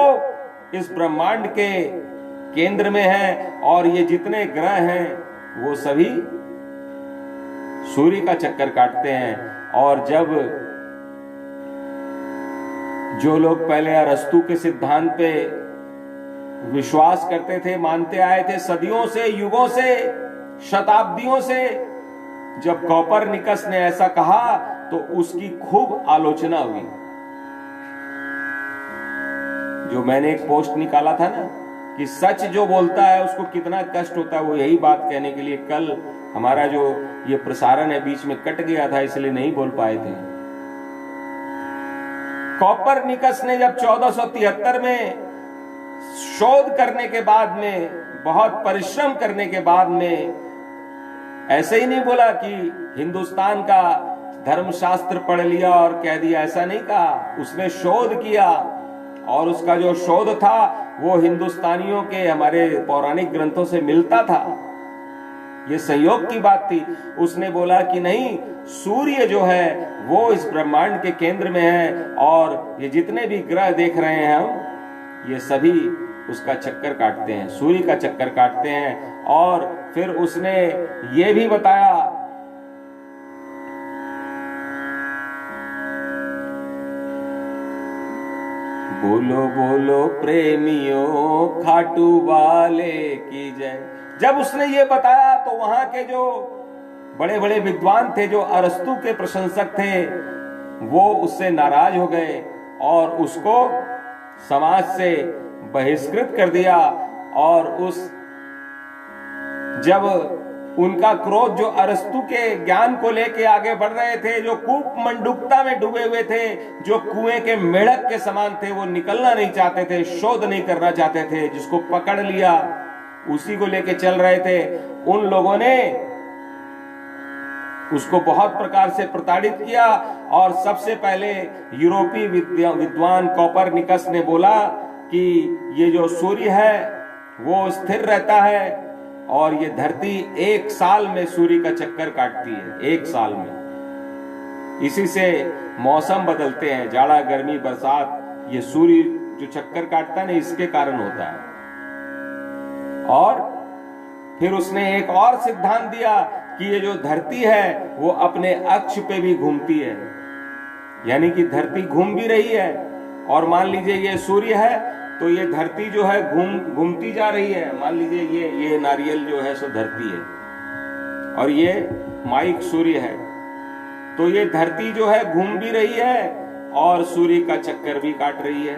इस ब्रह्मांड के केंद्र में है, और ये जितने ग्रह हैं वो सभी सूर्य का चक्कर काटते हैं। और जब जो लोग पहले अरस्तु के सिद्धांत पे विश्वास करते थे, मानते आए थे सदियों से, युगों से, शताब्दियों से, जब कोपरनिकस ने ऐसा कहा तो उसकी खूब आलोचना हुई। जो मैंने एक पोस्ट निकाला था ना कि सच जो बोलता है उसको कितना कष्ट होता है, वो यही बात कहने के लिए कल हमारा जो ये प्रसारण है बीच में कट गया था, इसलिए नहीं बोल पाए थे। कोपरनिकस ने जब 1473 में शोध करने के बाद में, बहुत परिश्रम करने के बाद में, ऐसे ही नहीं बोला कि हिंदुस्तान का धर्मशास्त्र पढ़ लिया और कह दिया, ऐसा नहीं कहा। उसने शोध किया, और उसका जो शोध था वो हिंदुस्तानियों के, हमारे पौराणिक ग्रंथों से मिलता था। ये संयोग की बात थी। उसने बोला कि नहीं, सूर्य जो है वो इस ब्रह्मांड के केंद्र में है, और ये जितने भी ग्रह देख रहे हैं हम, ये सभी उसका चक्कर काटते हैं, सूर्य का चक्कर काटते हैं। और फिर उसने ये भी बताया बोलो बोलो प्रेमियों खाटू वाले की जय। जब उसने ये बताया तो वहां के जो बड़े बड़े विद्वान थे, जो अरस्तु के प्रशंसक थे, वो उससे नाराज हो गए और उसको समाज से बहिष्कृत कर दिया। और जब उनका क्रोध, जो अरस्तु के ज्ञान को लेके आगे बढ़ रहे थे, जो कूप मंडूकता में डूबे हुए थे, जो कुएं के मेढक के समान थे, वो निकलना नहीं चाहते थे, शोध नहीं करना चाहते थे, जिसको पकड़ लिया उसी को लेके चल रहे थे, उन लोगों ने उसको बहुत प्रकार से प्रताड़ित किया। और सबसे पहले यूरोपीय विद्वान कोपरनिकस ने बोला कि ये जो सूर्य है वो स्थिर रहता है, और ये धरती 1 साल में सूर्य का चक्कर काटती है, 1 साल में। इसी से मौसम बदलते हैं, जाड़ा, गर्मी, बरसात, ये सूर्य जो चक्कर काटता है ना, इसके कारण होता है। और फिर उसने एक और सिद्धांत दिया कि ये जो धरती है वो अपने अक्ष पे भी घूमती है, यानी कि धरती घूम भी रही है। और मान लीजिए ये सूर्य है, तो ये धरती जो है घूमती जा रही है। मान लीजिए ये नारियल जो है सो धरती है, और ये माइक सूर्य है, तो ये धरती जो है घूम भी रही है और सूर्य का चक्कर भी काट रही है।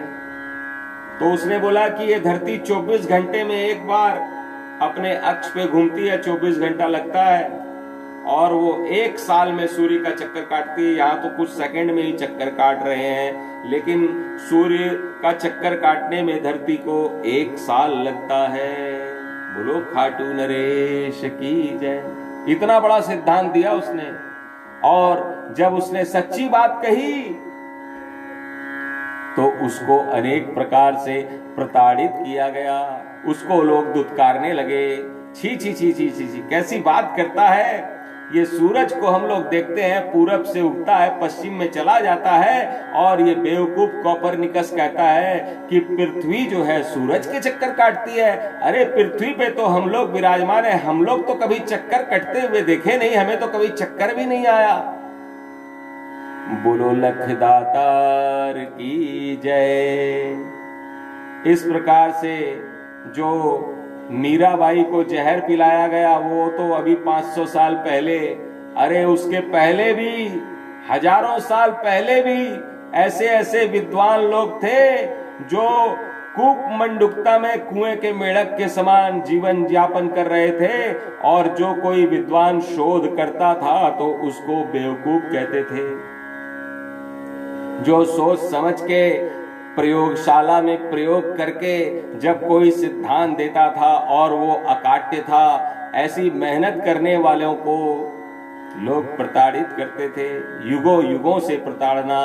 तो उसने बोला कि ये धरती 24 घंटे में एक बार अपने अक्ष पे घूमती है, 24 घंटा लगता है, और वो 1 साल में सूर्य का चक्कर काटती है। यहाँ तो कुछ सेकंड में ही चक्कर काट रहे हैं, लेकिन सूर्य का चक्कर काटने में धरती को 1 साल लगता है। बोलो खाटू नरेश की जय। इतना बड़ा सिद्धांत दिया उसने। और जब उसने सच्ची बात कही तो उसको अनेक प्रकार से प्रताड़ित किया गया, उसको लोग दुत्कारने लगे, छी छी छी छी छी छी, कैसी बात करता है। ये सूरज को हम लोग देखते हैं पूरब से उगता है, पश्चिम में चला जाता है, और ये बेवकूफ कोपरनिकस कहता है कि पृथ्वी जो है सूरज के चक्कर काटती है। अरे पृथ्वी पे तो हम लोग विराजमान है, हम लोग तो कभी चक्कर कटते हुए देखे नहीं, हमें तो कभी चक्कर भी नहीं आया। बोलो लखदातार की जय। इस प्रकार से जो मीराबाई को जहर पिलाया गया वो तो अभी 500 साल पहले, अरे उसके पहले भी, हजारों साल पहले भी ऐसे ऐसे विद्वान लोग थे जो कूप मंडुकता में कुएं के मेढक के समान जीवन यापन कर रहे थे, और जो कोई विद्वान शोध करता था तो उसको बेवकूफ कहते थे। जो सोच समझ के प्रयोगशाला में प्रयोग करके जब कोई सिद्धांत देता था और वो अकाट्य था, ऐसी मेहनत करने वालों को लोग प्रताड़ित करते थे। युगों युगों से प्रताड़ना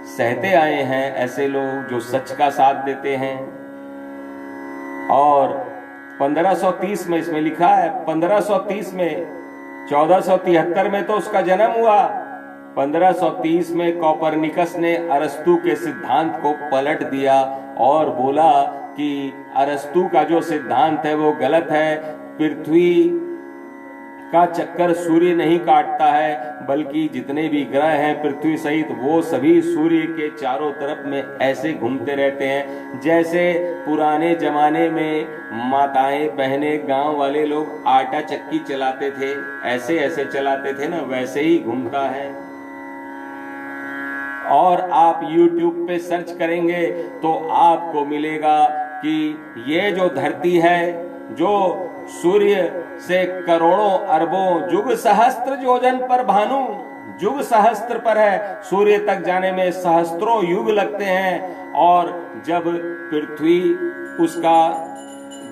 सहते आए हैं ऐसे लोग जो सच का साथ देते हैं। और 1530 में इसमें लिखा है, 1530 में, 1473 में तो उसका जन्म हुआ, 1530 में कोपरनिकस ने अरस्तु के सिद्धांत को पलट दिया और बोला कि अरस्तु का जो सिद्धांत है वो गलत है। पृथ्वी का चक्कर सूर्य नहीं काटता है, बल्कि जितने भी ग्रह हैं पृथ्वी सहित वो सभी सूर्य के चारों तरफ में ऐसे घूमते रहते हैं। जैसे पुराने जमाने में माताएं बहनें गांव वाले लोग आटा चक्की चलाते थे, ऐसे ऐसे चलाते थे ना, वैसे ही घूमता है। और आप YouTube पे सर्च करेंगे तो आपको मिलेगा कि ये जो धरती है, जो सूर्य से करोड़ों अरबों जुग सहस्त्र योजन पर भानु, जुग सहस्त्र पर है, सूर्य तक जाने में सहस्त्रों युग लगते हैं। और जब पृथ्वी उसका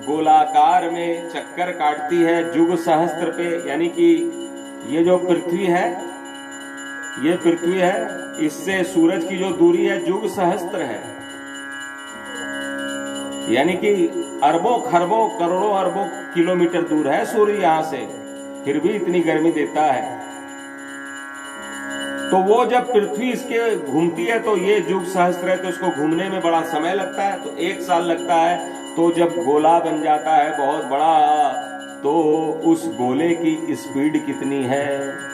गोलाकार में चक्कर काटती है जुग सहस्त्र पे, यानी कि ये जो पृथ्वी है, ये पृथ्वी है, इससे सूरज की जो दूरी है जुग सहस्त्र है, यानी कि अरबों खरबों करोड़ों अरबों किलोमीटर दूर है सूर्य यहां से, फिर भी इतनी गर्मी देता है। तो वो जब पृथ्वी इसके घूमती है तो ये जुग सहस्त्र है, तो इसको घूमने में बड़ा समय लगता है, तो 1 साल लगता है। तो जब गोला बन जाता है बहुत बड़ा, तो उस गोले की स्पीड कितनी है,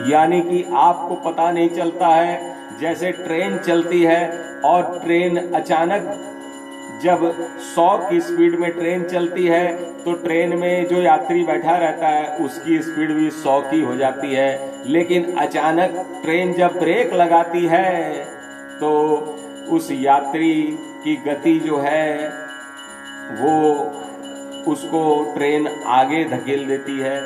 यानी कि आपको पता नहीं चलता है। जैसे ट्रेन चलती है और ट्रेन अचानक जब 100 की स्पीड में ट्रेन चलती है तो ट्रेन में जो यात्री बैठा रहता है उसकी स्पीड भी 100 की हो जाती है। लेकिन अचानक ट्रेन जब ब्रेक लगाती है तो उस यात्री की गति जो है वो उसको ट्रेन आगे धकेल देती है।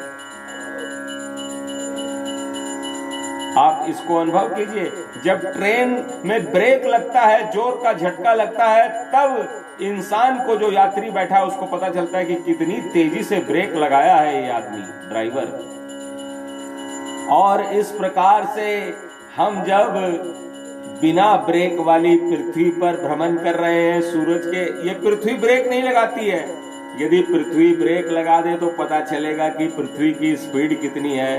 आप इसको अनुभव कीजिए, जब ट्रेन में ब्रेक लगता है, जोर का झटका लगता है, तब इंसान को, जो यात्री बैठा है, उसको पता चलता है कि कितनी तेजी से ब्रेक लगाया है ये आदमी, ड्राइवर। और इस प्रकार से हम जब बिना ब्रेक वाली पृथ्वी पर भ्रमण कर रहे हैं सूरज के, ये पृथ्वी ब्रेक नहीं लगाती है। यदि पृथ्वी ब्रेक लगा दे तो पता चलेगा कि पृथ्वी की स्पीड कितनी है।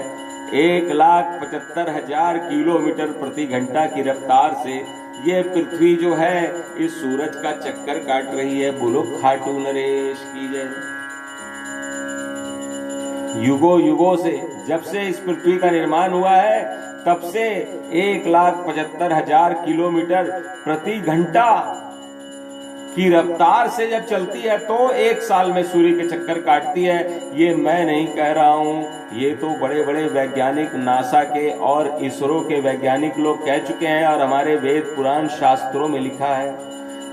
1,75,000 किलोमीटर प्रति घंटा की रफ्तार से ये पृथ्वी जो है इस सूरज का चक्कर काट रही है। बोलो खाटू नरेश की जय। युगों युगों से, जब से इस पृथ्वी का निर्माण हुआ है तब से 1,75,000 किलोमीटर प्रति घंटा की रफ्तार से जब चलती है तो 1 साल में सूर्य के चक्कर काटती है। ये मैं नहीं कह रहा हूं, ये तो बड़े बड़े वैज्ञानिक, नासा के और इसरो के वैज्ञानिक लोग कह चुके हैं और हमारे वेद पुराण शास्त्रों में लिखा है।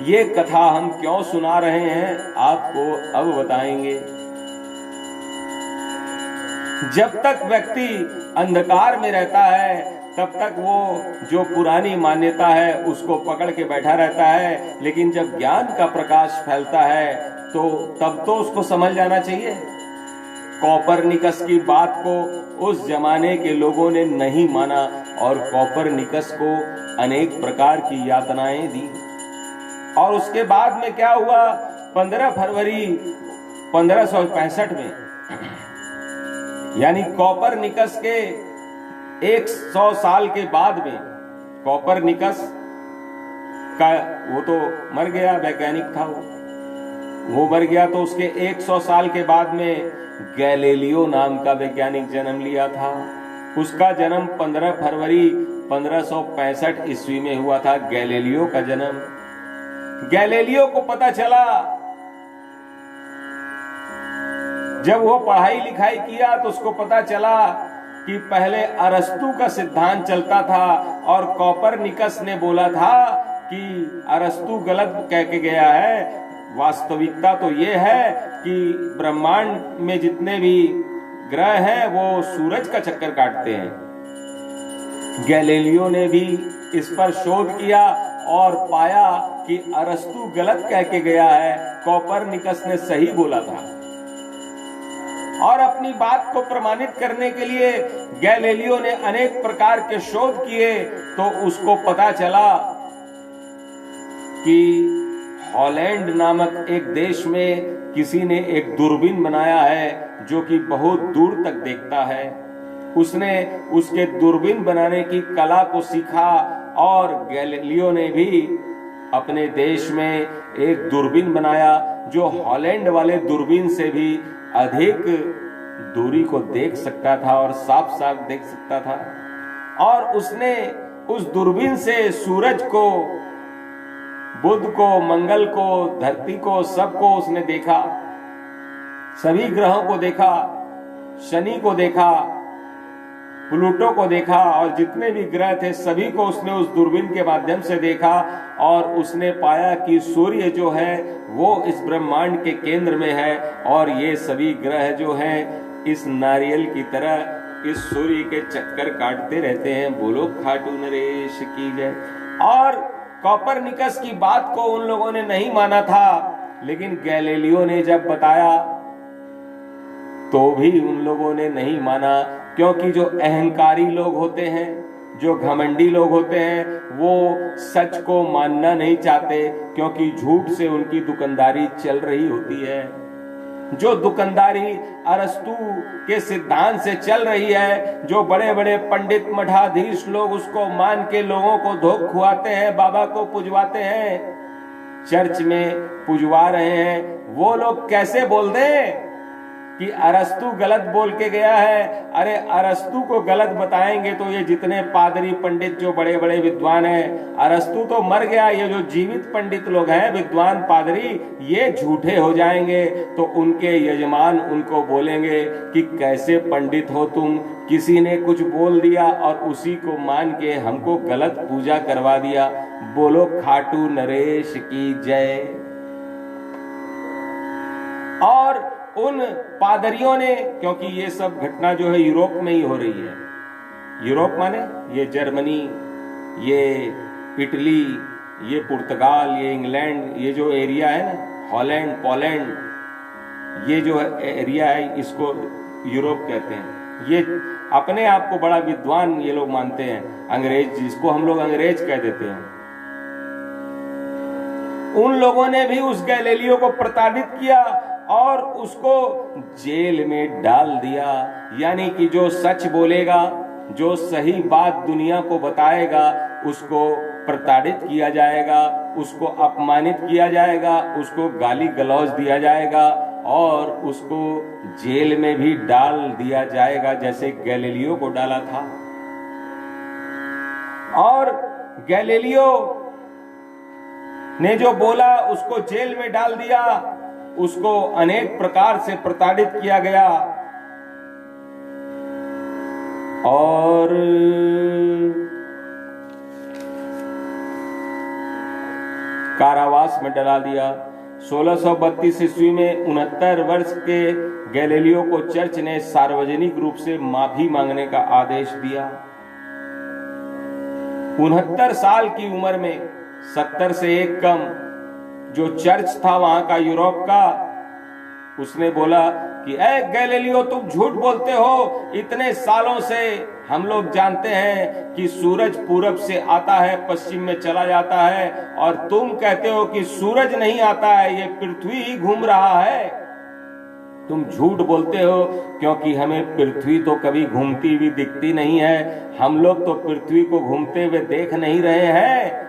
ये कथा हम क्यों सुना रहे हैं आपको अब बताएंगे। जब तक व्यक्ति अंधकार में रहता है तब तक वो जो पुरानी मान्यता है उसको पकड़ के बैठा रहता है, लेकिन जब ज्ञान का प्रकाश फैलता है तो तब तो उसको समझ जाना चाहिए। कोपरनिकस की बात को उस जमाने के लोगों ने नहीं माना और कोपरनिकस को अनेक प्रकार की यातनाएं दी। और उसके बाद में क्या हुआ, 15 फरवरी 1565 में यानी कोपरनिकस के 100 साल के बाद में, कोपरनिकस का वो तो मर गया, वैज्ञानिक था वो मर गया, तो उसके 100 साल के बाद में गैलीलियो नाम का वैज्ञानिक जन्म लिया था। उसका जन्म 15 फरवरी 1565 ईस्वी में हुआ था, गैलीलियो का जन्म। गैलीलियो को पता चला, जब वो पढ़ाई लिखाई किया तो उसको पता चला कि पहले अरस्तु का सिद्धांत चलता था और कोपरनिकस ने बोला था कि अरस्तु गलत कह के गया है, वास्तविकता तो ये है कि ब्रह्मांड में जितने भी ग्रह हैं वो सूरज का चक्कर काटते हैं। गैलीलियो ने भी इस पर शोध किया और पाया कि अरस्तु गलत कह के गया है, कोपरनिकस ने सही बोला था। और अपनी बात को प्रमाणित करने के लिए गैलीलियो ने अनेक प्रकार के शोध किए, तो उसको पता चला कि हॉलैंड नामक एक देश में किसी ने एक दूरबीन बनाया है जो कि बहुत दूर तक देखता है। उसने उसके दूरबीन बनाने की कला को सीखा और गैलीलियो ने भी अपने देश में एक दूरबीन बनाया जो हॉलैंड वाले दूरबीन से भी अधिक दूरी को देख सकता था और साफ साफ देख सकता था। और उसने उस दूरबीन से सूरज को, बुध को, मंगल को, धरती को, सबको उसने देखा, सभी ग्रहों को देखा, शनि को देखा, प्लूटो को देखा और जितने भी ग्रह थे सभी को उसने उस दूरबीन के माध्यम से देखा। और उसने पाया कि सूर्य जो है वो इस ब्रह्मांड के केंद्र में है और ये सभी ग्रह जो हैं इस नारियल की तरह इस सूर्य के चक्कर काटते रहते हैं। बोलो खाटू नरेश की जय। और कोपरनिकस की बात को उन लोगों ने नहीं माना था, लेकिन गैलीलियो ने जब बताया तो भी उन लोगों ने नहीं माना, क्योंकि जो अहंकारी लोग होते हैं, जो घमंडी लोग होते हैं, वो सच को मानना नहीं चाहते, क्योंकि झूठ से उनकी दुकानदारी चल रही होती है। जो दुकानदारी अरस्तु के सिद्धांत से चल रही है, जो बड़े बड़े पंडित मठाधीश लोग उसको मान के लोगों को धोख खुआते हैं, बाबा को पुजवाते हैं, चर्च में पुजवा रहे हैं, वो लोग कैसे बोल दें कि अरस्तु गलत बोल के गया है। अरे अरस्तु को गलत बताएंगे तो ये जितने पादरी पंडित जो बड़े बड़े विद्वान हैं, अरस्तु तो मर गया, ये जो जीवित पंडित लोग हैं, विद्वान पादरी, ये झूठे हो जाएंगे। तो उनके यजमान उनको बोलेंगे कि कैसे पंडित हो तुम, किसी ने कुछ बोल दिया और उसी को मान के हमको गलत पूजा करवा दिया। बोलो खाटू नरेश की जय। और उन पादरियों ने, क्योंकि ये सब घटना जो है यूरोप में ही हो रही है, यूरोप माने ये जर्मनी, ये इटली, ये पुर्तगाल, ये इंग्लैंड, ये जो एरिया है ना, हॉलैंड, पोलैंड, ये जो एरिया है इसको यूरोप कहते हैं। ये अपने आप को बड़ा विद्वान ये लोग मानते हैं, अंग्रेज, जिसको हम लोग अंग्रेज कह देते हैं। उन लोगों ने भी उस गैलीलियो को प्रताड़ित किया और उसको जेल में डाल दिया। यानी कि जो सच बोलेगा, जो सही बात दुनिया को बताएगा, उसको प्रताड़ित किया जाएगा, उसको अपमानित किया जाएगा, उसको गाली गलौज दिया जाएगा और उसको जेल में भी डाल दिया जाएगा, जैसे गैलीलियो को डाला था। और गैलीलियो ने जो बोला उसको जेल में डाल दिया, उसको अनेक प्रकार से प्रताड़ित किया गया और कारावास में डला दिया। 1632 ईस्वी में 69 वर्ष के गैलीलियो को चर्च ने सार्वजनिक रूप से माफी मांगने का आदेश दिया। 69 साल की उम्र में, 70 से एक कम, जो चर्च था वहां का यूरोप का, उसने बोला कि ए गैलीलियो, तुम झूठ बोलते हो। इतने सालों से हम लोग जानते हैं कि सूरज पूरब से आता है, पश्चिम में चला जाता है, और तुम कहते हो कि सूरज नहीं आता है, ये पृथ्वी ही घूम रहा है। तुम झूठ बोलते हो, क्योंकि हमें पृथ्वी तो कभी घूमती हुई दिखती नहीं है। हम लोग तो पृथ्वी को घूमते हुए देख नहीं रहे हैं,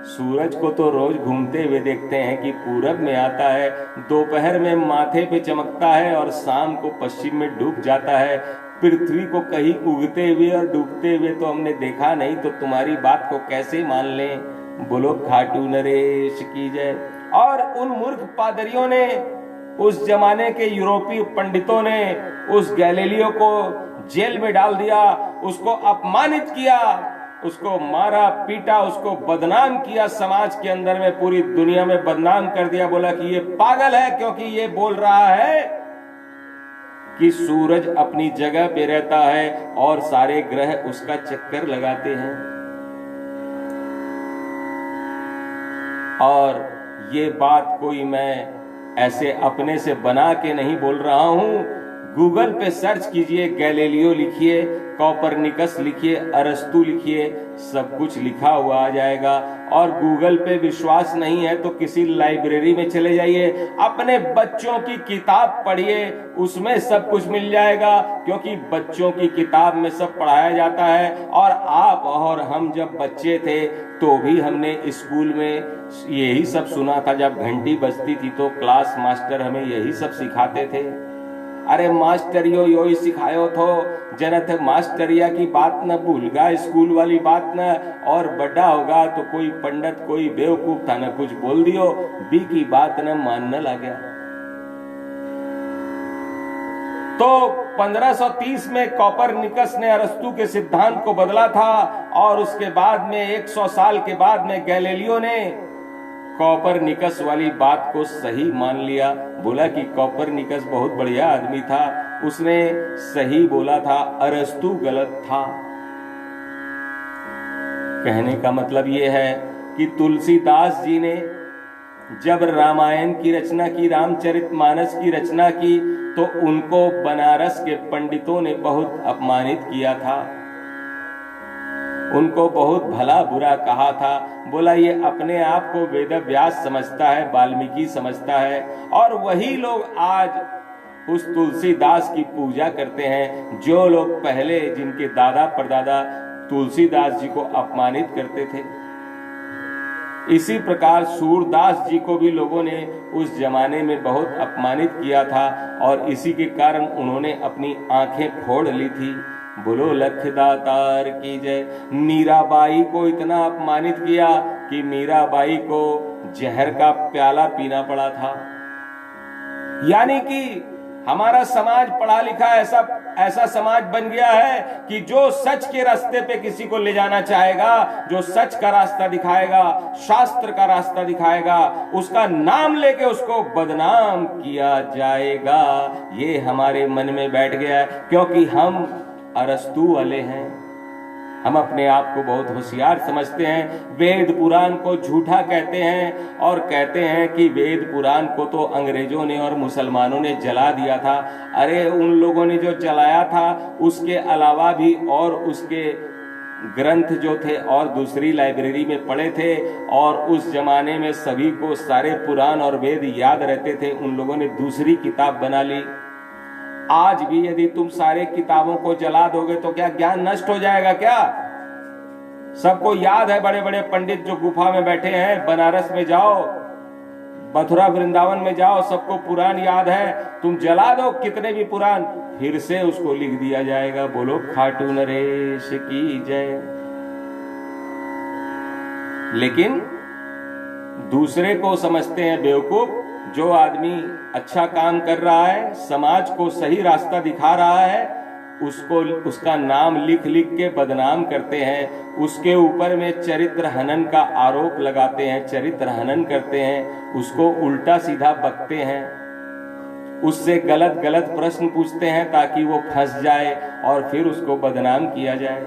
सूरज को तो रोज घूमते हुए देखते हैं कि पूरब में आता है, दोपहर में माथे पे चमकता है और शाम को पश्चिम में डूब जाता है। पृथ्वी को कहीं उगते हुए और डूबते हुए तो हमने देखा नहीं, तो तुम्हारी बात को कैसे मान लें? बोलो खाटू नरेश की जय। और उन मूर्ख पादरियों ने, उस जमाने के यूरोपीय पंडितों ने उस गैलीलियो को जेल में डाल दिया, उसको अपमानित किया, उसको मारा पीटा, उसको बदनाम किया, समाज के अंदर में पूरी दुनिया में बदनाम कर दिया। बोला कि ये पागल है, क्योंकि ये बोल रहा है कि सूरज अपनी जगह पे रहता है और सारे ग्रह उसका चक्कर लगाते हैं। और ये बात कोई मैं ऐसे अपने से बना के नहीं बोल रहा हूं। गूगल पे सर्च कीजिए, गैलीलियो लिखिए, कोपरनिकस लिखिए, अरस्तु लिखिए, सब कुछ लिखा हुआ आ जाएगा। और गूगल पे विश्वास नहीं है तो किसी लाइब्रेरी में चले जाइए, अपने बच्चों की किताब पढ़िए, उसमें सब कुछ मिल जाएगा, क्योंकि बच्चों की किताब में सब पढ़ाया जाता है। और आप और हम जब बच्चे थे तो भी हमने स्कूल में यही सब सुना था। जब घंटी बजती थी तो क्लास मास्टर हमें यही सब सिखाते थे। अरे मास्टरियो यो ही सिखायो थो, जनत मास्टरिया की बात न भूलगा, स्कूल वाली बात न। और बड़ा होगा तो कोई पंडित कोई बेवकूफ था न कुछ बोल दियो, बी की बात न मानने लगा। तो 1530 में कोपरनिकस ने अरस्तु के सिद्धांत को बदला था, और उसके बाद में 100 साल के बाद में गैलीलियो ने कोपरनिकस वाली बात को सही मान लिया। बोला कि कोपरनिकस बहुत बढ़िया आदमी था, उसने सही बोला था, अरस्तु गलत था। कहने का मतलब यह है कि तुलसीदास जी ने जब रामायण की रचना की, रामचरितमानस की रचना की, तो उनको बनारस के पंडितों ने बहुत अपमानित किया था, उनको बहुत भला बुरा कहा था। बोला ये अपने आप को वेद व्यास समझता है, वाल्मीकि समझता है। और वही लोग आज उस तुलसीदास की पूजा करते हैं, जो लोग पहले जिनके दादा परदादा तुलसीदास जी को अपमानित करते थे। इसी प्रकार सूरदास जी को भी लोगों ने उस जमाने में बहुत अपमानित किया था, और इसी के कारण उन्होंने अपनी आंखें फोड़ ली थी। बोलो लखदातार की जय। मीराबाई को इतना अपमानित किया कि मीराबाई को जहर का प्याला पीना पड़ा था। यानी कि हमारा समाज पढ़ा लिखा ऐसा समाज बन गया है कि जो सच के रास्ते पे किसी को ले जाना चाहेगा, जो सच का रास्ता दिखाएगा, शास्त्र का रास्ता दिखाएगा, उसका नाम लेके उसको बदनाम किया जाएगा। ये हमारे मन में बैठ गया है, क्योंकि हम अरस्तु वाले हैं। हम अपने आप को बहुत होशियार समझते हैं, वेद पुराण को झूठा कहते हैं, और कहते हैं कि वेद पुराण को तो अंग्रेजों ने और मुसलमानों ने जला दिया था। अरे उन लोगों ने जो जलाया था, उसके अलावा भी और उसके ग्रंथ जो थे और दूसरी लाइब्रेरी में पड़े थे, और उस जमाने में सभी को सारे पुराण और वेद याद रहते थे। उन लोगों ने दूसरी किताब बना ली। आज भी यदि तुम सारे किताबों को जला दोगे तो क्या ज्ञान नष्ट हो जाएगा क्या? सबको याद है, बड़े बड़े पंडित जो गुफा में बैठे हैं, बनारस में जाओ, मथुरा वृंदावन में जाओ, सबको पुराण याद है। तुम जला दो कितने भी पुराण, फिर से उसको लिख दिया जाएगा। बोलो खाटू नरेश की जय। लेकिन दूसरे को समझते हैं बेवकूफ। जो आदमी अच्छा काम कर रहा है, समाज को सही रास्ता दिखा रहा है, उसको उसका नाम लिख लिख के बदनाम करते हैं, उसके ऊपर में चरित्र हनन का आरोप लगाते हैं, चरित्र हनन करते हैं, उसको उल्टा सीधा बकते हैं, उससे गलत गलत प्रश्न पूछते हैं ताकि वो फंस जाए और फिर उसको बदनाम किया जाए।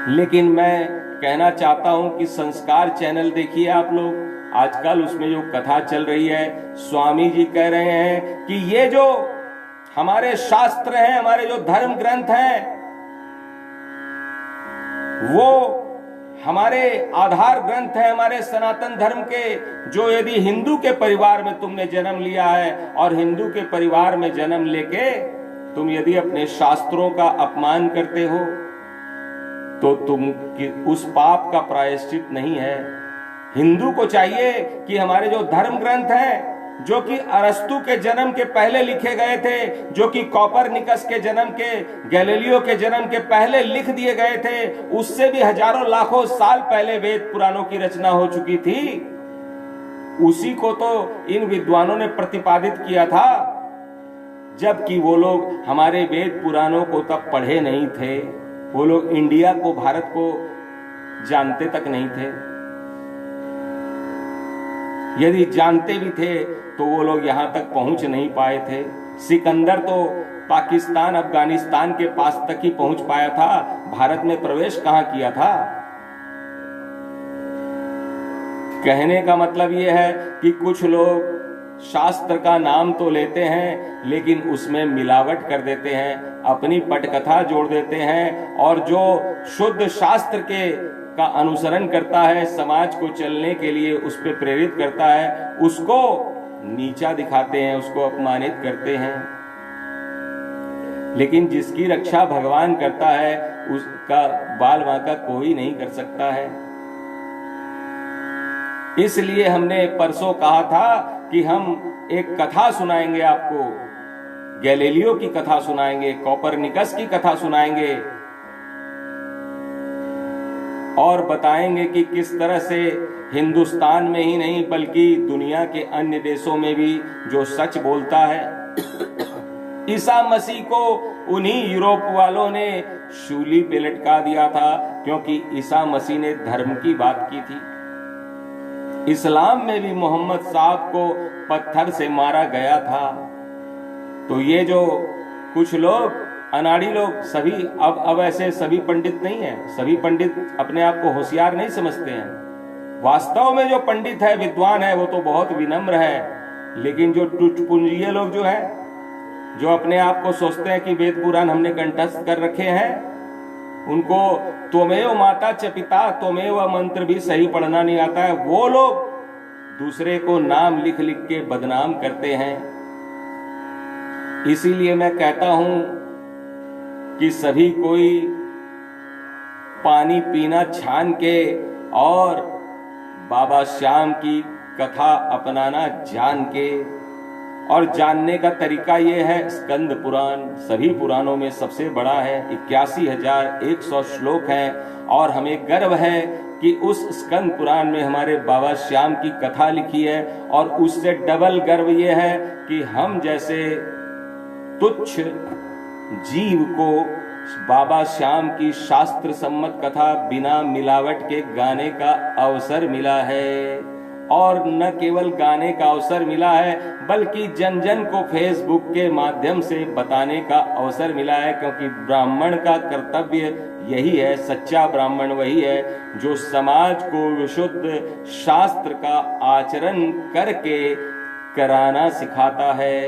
लेकिन मैं कहना चाहता हूं कि संस्कार चैनल देखिए आप लोग, आजकल उसमें जो कथा चल रही है, स्वामी जी कह रहे हैं कि ये जो हमारे शास्त्र हैं, हमारे जो धर्म ग्रंथ हैं, वो हमारे आधार ग्रंथ है हमारे सनातन धर्म के, जो यदि हिंदू के परिवार में तुमने जन्म लिया है और हिंदू के परिवार में जन्म लेके तुम यदि अपने शास्त्रों का अपमान करते हो तो तुम उस पाप का प्रायश्चित नहीं है। हिंदू को चाहिए कि हमारे जो धर्म ग्रंथ हैं, जो कि अरस्तु के जन्म के पहले लिखे गए थे, जो कि कोपरनिकस के जन्म के, गैलीलियो के जन्म के पहले लिख दिए गए थे, उससे भी हजारों लाखों साल पहले वेद पुराणों की रचना हो चुकी थी, उसी को तो इन विद्वानों ने प्रतिपादित किया था, जबकि वो लोग हमारे वेद पुराणों को तब पढ़े नहीं थे। वो लोग इंडिया को, भारत को जानते तक नहीं थे। यदि जानते भी थे तो वो लोग यहां तक पहुंच नहीं पाए थे। सिकंदर तो पाकिस्तान, अफगानिस्तान के पास तक ही पहुंच पाया था, भारत में प्रवेश कहां किया था। कहने का मतलब यह है कि कुछ लोग शास्त्र का नाम तो लेते हैं लेकिन उसमें मिलावट कर देते हैं, अपनी पटकथा जोड़ देते हैं, और जो शुद्ध शास्त्र के का अनुसरण करता है, समाज को चलने के लिए उस पर प्रेरित करता है, उसको नीचा दिखाते हैं, उसको अपमानित करते हैं। लेकिन जिसकी रक्षा भगवान करता है उसका बाल बांका कोई नहीं कर सकता है। इसलिए हमने परसों कहा था कि हम एक कथा सुनाएंगे आपको, गैलीलियो की कथा सुनाएंगे, कोपरनिकस की कथा सुनाएंगे और बताएंगे कि किस तरह से हिंदुस्तान में ही नहीं बल्कि दुनिया के अन्य देशों में भी जो सच बोलता है, ईसा मसीह को उन्हीं यूरोप वालों ने शूली पे लटका दिया था, क्योंकि ईसा मसीह ने धर्म की बात की थी। इस्लाम में भी मोहम्मद साहब को पत्थर से मारा गया था। तो ये जो कुछ लोग अनाड़ी लोग, सभी अब ऐसे सभी पंडित नहीं है, सभी पंडित अपने आप को होशियार नहीं समझते हैं। वास्तव में जो पंडित है, विद्वान है, वो तो बहुत विनम्र है। लेकिन जो टुटपुंजिये लोग जो है, जो अपने आप को सोचते हैं कि वेद पुराण हमने कंठस्थ कर रखे हैं, उनको त्वमेव माता च पिता, त्वमेव मंत्र भी सही पढ़ना नहीं आता है, वो लोग दूसरे को नाम लिख लिख के बदनाम करते हैं। इसीलिए मैं कहता हूं कि सभी कोई पानी पीना छान के और बाबा श्याम की कथा अपनाना जान के, और जानने का तरीका यह है, स्कंद पुराण सभी पुराणों में सबसे बड़ा है, 81,100 श्लोक हैं, और हमें गर्व है कि उस स्कंद पुराण में हमारे बाबा श्याम की कथा लिखी है। और उससे डबल गर्व यह है कि हम जैसे तुच्छ जीव को बाबा श्याम की शास्त्र सम्मत कथा बिना मिलावट के गाने का अवसर मिला है। और न केवल गाने का अवसर मिला है बल्कि जन जन को फेसबुक के माध्यम से बताने का अवसर मिला है, क्योंकि ब्राह्मण का कर्तव्य यही है, सच्चा ब्राह्मण वही है जो समाज को विशुद्ध शास्त्र का आचरण करके कराना सिखाता है।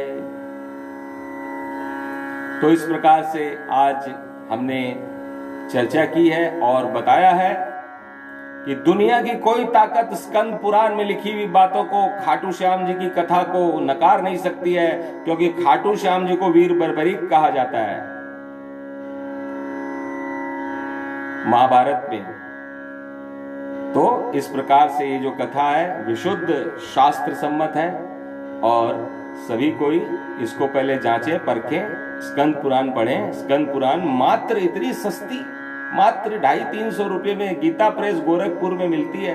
तो इस प्रकार से आज हमने चर्चा की है और बताया है कि दुनिया की कोई ताकत स्कंद पुराण में लिखी हुई बातों को, खाटू श्याम जी की कथा को नकार नहीं सकती है, क्योंकि खाटू श्याम जी को वीर बर्बरीक कहा जाता है महाभारत में। तो इस प्रकार से ये जो कथा है विशुद्ध शास्त्र सम्मत है, और सभी कोई इसको पहले जांचें परखें, स्कंद पुराण पढ़ें। स्कंद पुराण मात्र इतनी सस्ती, मात्र 250-300 रुपये में गीता प्रेस गोरखपुर में मिलती है।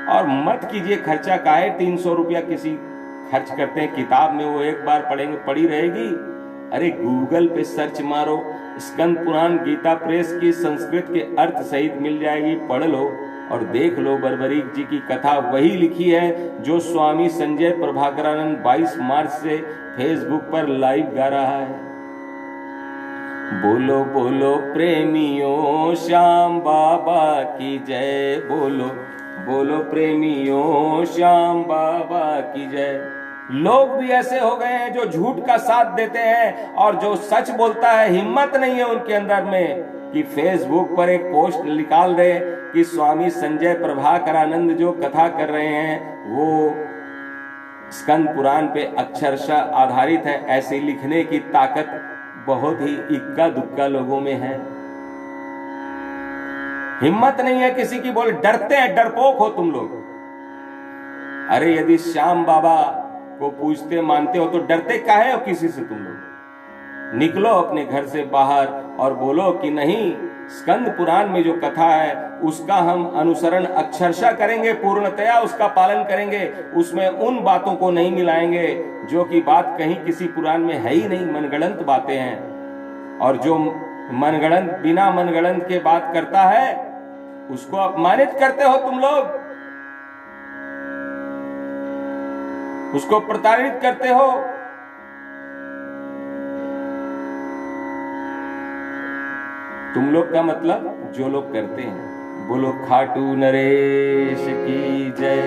और मत कीजिए खर्चा, काहे 300 रुपया किसी खर्च करते हैं किताब में, वो एक बार पढ़ेंगे पड़ी रहेगी। अरे गूगल पे सर्च मारो, स्कंद पुराण गीता प्रेस की संस्कृत के अर्थ सहित मिल जाएगी, पढ़ लो और देख लो। बर्बरीक जी की कथा वही लिखी है जो स्वामी संजय प्रभाकरानंद 22 मार्च से फेसबुक पर लाइव गा रहा है। बोलो बोलो प्रेमियों श्याम बाबा की जय, बोलो बोलो प्रेमियों श्याम बाबा की जय। लोग भी ऐसे हो गए हैं जो झूठ का साथ देते हैं, और जो सच बोलता है हिम्मत नहीं है उनके अंदर में कि फेसबुक पर एक पोस्ट निकाल दे कि स्वामी संजय प्रभाकरानंद जो कथा कर रहे हैं वो स्कंद पुराण पे अक्षरशः आधारित है, ऐसे लिखने की ताकत बहुत ही इक्का दुक्का लोगों में है। हिम्मत नहीं है किसी की, बोले डरते हैं, डरपोक हो तुम लोग। अरे यदि श्याम बाबा को पूजते मानते हो तो डरते काहे हो किसी से? तुम लोग निकलो अपने घर से बाहर और बोलो कि नहीं, स्कंद पुराण में जो कथा है उसका हम अनुसरण अक्षरशः करेंगे, पूर्णतया उसका पालन करेंगे, उसमें उन बातों को नहीं मिलाएंगे जो कि बात कहीं किसी पुराण में है ही नहीं, मनगढ़ंत बातें हैं। और जो मनगढ़ंत, बिना मनगढ़ंत के बात करता है उसको अपमानित करते हो तुम लोग, उसको प्रताड़ित करते हो। तुम लोग का मतलब जो लोग करते हैं। बोलो खाटू नरेश की जय,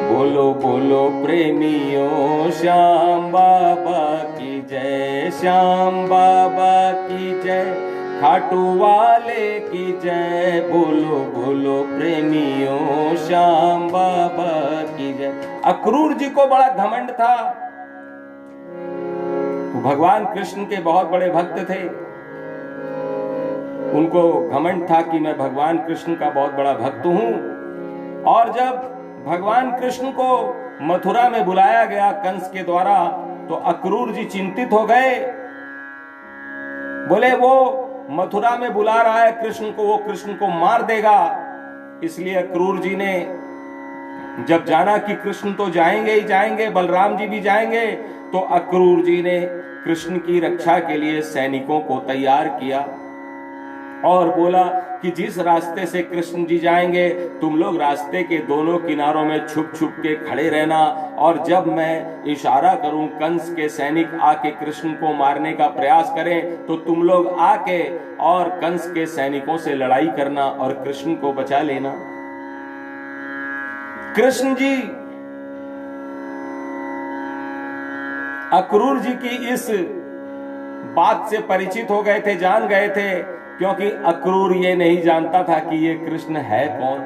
बोलो बोलो प्रेमियों श्याम बाबा की जय, श्याम बाबा की जय, खाटू वाले की जय, बोलो बोलो प्रेमियों श्याम बाबा की जय। अक्रूर जी को बड़ा घमंड था, भगवान कृष्ण के बहुत बड़े भक्त थे, उनको घमंड था कि मैं भगवान कृष्ण का बहुत बड़ा भक्त हूं। और जब भगवान कृष्ण को मथुरा में बुलाया गया कंस के द्वारा तो अक्रूर जी चिंतित हो गए, बोले वो मथुरा में बुला रहा है कृष्ण को, वो कृष्ण को मार देगा। इसलिए अक्रूर जी ने जब जाना कि कृष्ण तो जाएंगे ही जाएंगे, बलराम जी भी जाएंगे, तो अक्रूर जी ने कृष्ण की रक्षा के लिए सैनिकों को तैयार किया और बोला कि जिस रास्ते से कृष्ण जी जाएंगे तुम लोग रास्ते के दोनों किनारों में छुप छुप के खड़े रहना, और जब मैं इशारा करूं कंस के सैनिक आके कृष्ण को मारने का प्रयास करें तो तुम लोग आके और कंस के सैनिकों से लड़ाई करना और कृष्ण को बचा लेना। कृष्ण जी अक्रूर जी की इस बात से परिचित हो गए थे, जान गए थे, क्योंकि अक्रूर ये नहीं जानता था कि ये कृष्ण है कौन।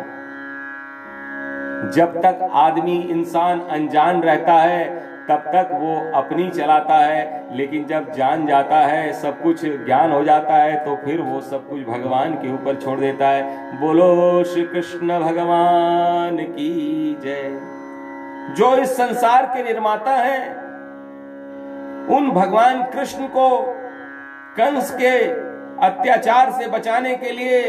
जब तक आदमी, इंसान अनजान रहता है तब तक वो अपनी चलाता है, लेकिन जब जान जाता है, सब कुछ ज्ञान हो जाता है, तो फिर वो सब कुछ भगवान के ऊपर छोड़ देता है। बोलो श्री कृष्ण भगवान की जय। जो इस संसार के निर्माता हैं उन भगवान कृष्ण को कंस के अत्याचार से बचाने के लिए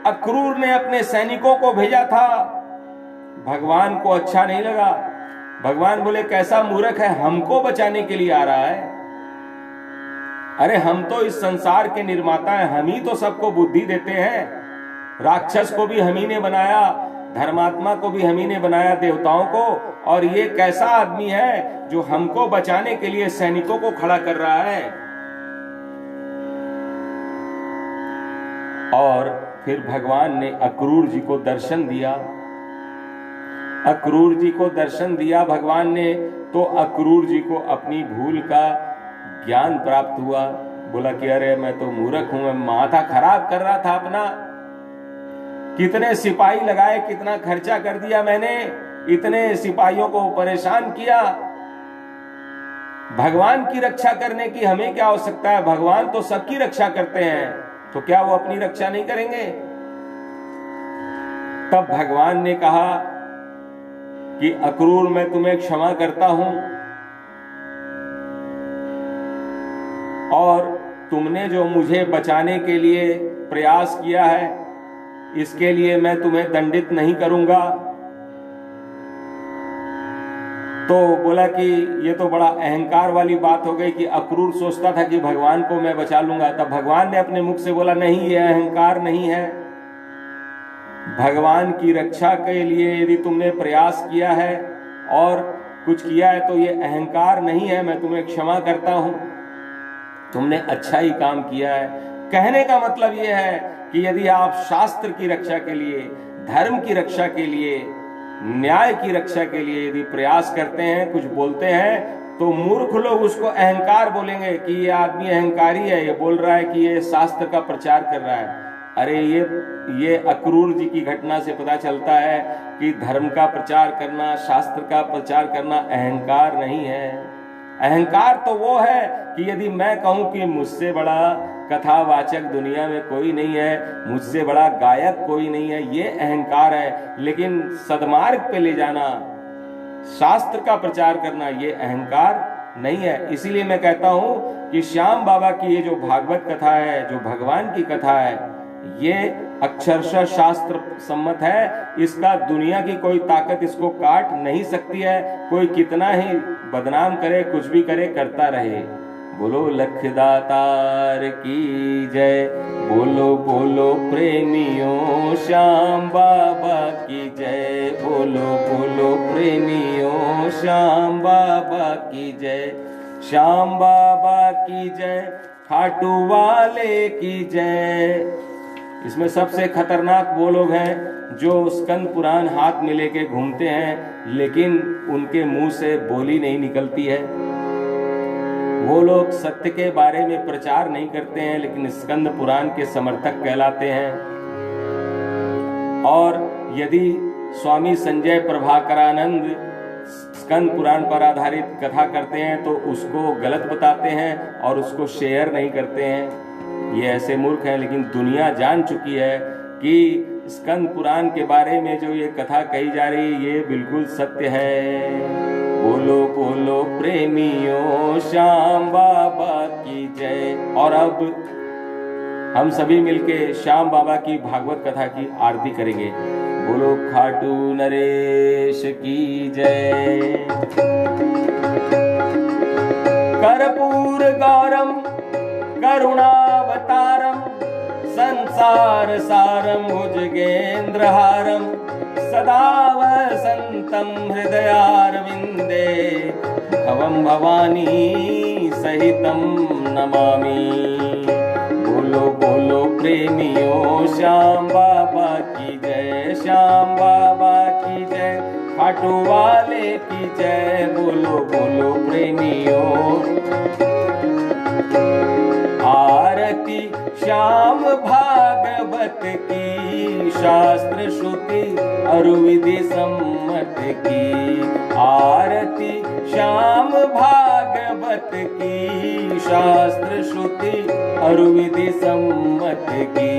अक्रूर ने अपने सैनिकों को भेजा था। भगवान को अच्छा नहीं लगा। भगवान बोले कैसा मूर्ख है, हमको बचाने के लिए आ रहा है। अरे हम तो इस संसार के निर्माता हैं, हम ही तो सबको बुद्धि देते हैं। राक्षस को भी हम ही ने बनाया, धर्मात्मा को भी हम ही ने बनाया, देवताओं को। और ये कैसा आदमी है जो हमको बचाने के लिए सैनिकों को खड़ा कर रहा है। और फिर भगवान ने अक्रूर जी को दर्शन दिया। अक्रूर जी को दर्शन दिया भगवान ने, तो अक्रूर जी को अपनी भूल का ज्ञान प्राप्त हुआ। बोला कि अरे मैं तो मूर्ख हूं, मैं माथा खराब कर रहा था अपना, कितने सिपाही लगाए, कितना खर्चा कर दिया मैंने, इतने सिपाहियों को परेशान किया। भगवान की रक्षा करने की हमें क्या आवश्यकता है, भगवान तो सबकी रक्षा करते हैं, तो क्या वो अपनी रक्षा नहीं करेंगे। तब भगवान ने कहा कि अक्रूर मैं तुम्हें क्षमा करता हूं, और तुमने जो मुझे बचाने के लिए प्रयास किया है इसके लिए मैं तुम्हें दंडित नहीं करूंगा। तो बोला कि ये तो बड़ा अहंकार वाली बात हो गई कि अक्रूर सोचता था कि भगवान को मैं बचा लूंगा। तब भगवान ने अपने मुख से बोला नहीं, ये अहंकार नहीं है। भगवान की रक्षा के लिए यदि तुमने प्रयास किया है और कुछ किया है तो ये अहंकार नहीं है, मैं तुम्हें क्षमा करता हूं, तुमने अच्छा ही काम किया है। कहने का मतलब यह है कि यदि आप शास्त्र की रक्षा के लिए, धर्म की रक्षा के लिए, न्याय की रक्षा के लिए यदि प्रयास करते हैं, कुछ बोलते हैं, तो मूर्ख लोग उसको अहंकार बोलेंगे कि ये आदमी अहंकारी है, ये बोल रहा है कि ये शास्त्र का प्रचार कर रहा है। अरे ये अक्रूर जी की घटना से पता चलता है कि धर्म का प्रचार करना, शास्त्र का प्रचार करना अहंकार नहीं है। अहंकार तो वो है कि यदि मैं कहूं कि मुझसे बड़ा कथावाचक दुनिया में कोई नहीं है, मुझसे बड़ा गायक कोई नहीं है, ये अहंकार है। लेकिन सदमार्ग पे ले जाना, शास्त्र का प्रचार करना, ये अहंकार नहीं है। इसीलिए मैं कहता हूं कि श्याम बाबा की ये जो भागवत कथा है, जो भगवान की कथा है, ये अक्षरशः शास्त्र सम्मत है। इसका दुनिया की कोई ताकत इसको काट नहीं सकती है। कोई कितना ही बदनाम करे, कुछ भी करे, करता रहे। बोलो लखदातार की जय, बोलो बोलो प्रेमियों श्याम बाबा की जय, बोलो बोलो प्रेमियों श्याम बाबा की जय, श्याम बाबा की जय, खाटू वाले की जय। इसमें सबसे खतरनाक वो लोग हैं जो स्कंद पुराण हाथ में लेके घूमते हैं, लेकिन उनके मुंह से बोली नहीं निकलती है। वो लोग सत्य के बारे में प्रचार नहीं करते हैं, लेकिन स्कंद पुराण के समर्थक कहलाते हैं। और यदि स्वामी संजय प्रभाकरानंद स्कंद पुराण पर आधारित कथा करते हैं तो उसको गलत बताते हैं और उसको शेयर नहीं करते हैं। ये ऐसे मूर्ख हैं, लेकिन दुनिया जान चुकी है कि स्कंद पुराण के बारे में जो ये कथा कही जा रही है, ये बिल्कुल सत्य है। बोलो बोलो प्रेमियों श्याम बाबा की जय। और अब हम सभी मिलके श्याम बाबा की भागवत कथा की आरती करेंगे। बोलो खाटू नरेश की जय। कर्पूर गौरम करुणावतारम संसार सारम भुजगेन्द्रहारम सदा वसन्तं हृदयारविन्दे भवं भवानी सहितं नमामि। बोलो बोलो प्रेमियों श्याम बाबा की जय, श्याम बाबा की जय, खाटू वाले की जय। बोलो बोलो प्रेमियों। आरती श्याम भागवत की, शास्त्र श्रुति अरुविधि सम्मत की। आरती श्याम भागवत की, शास्त्र श्रुति अरुविधि सम्मत की।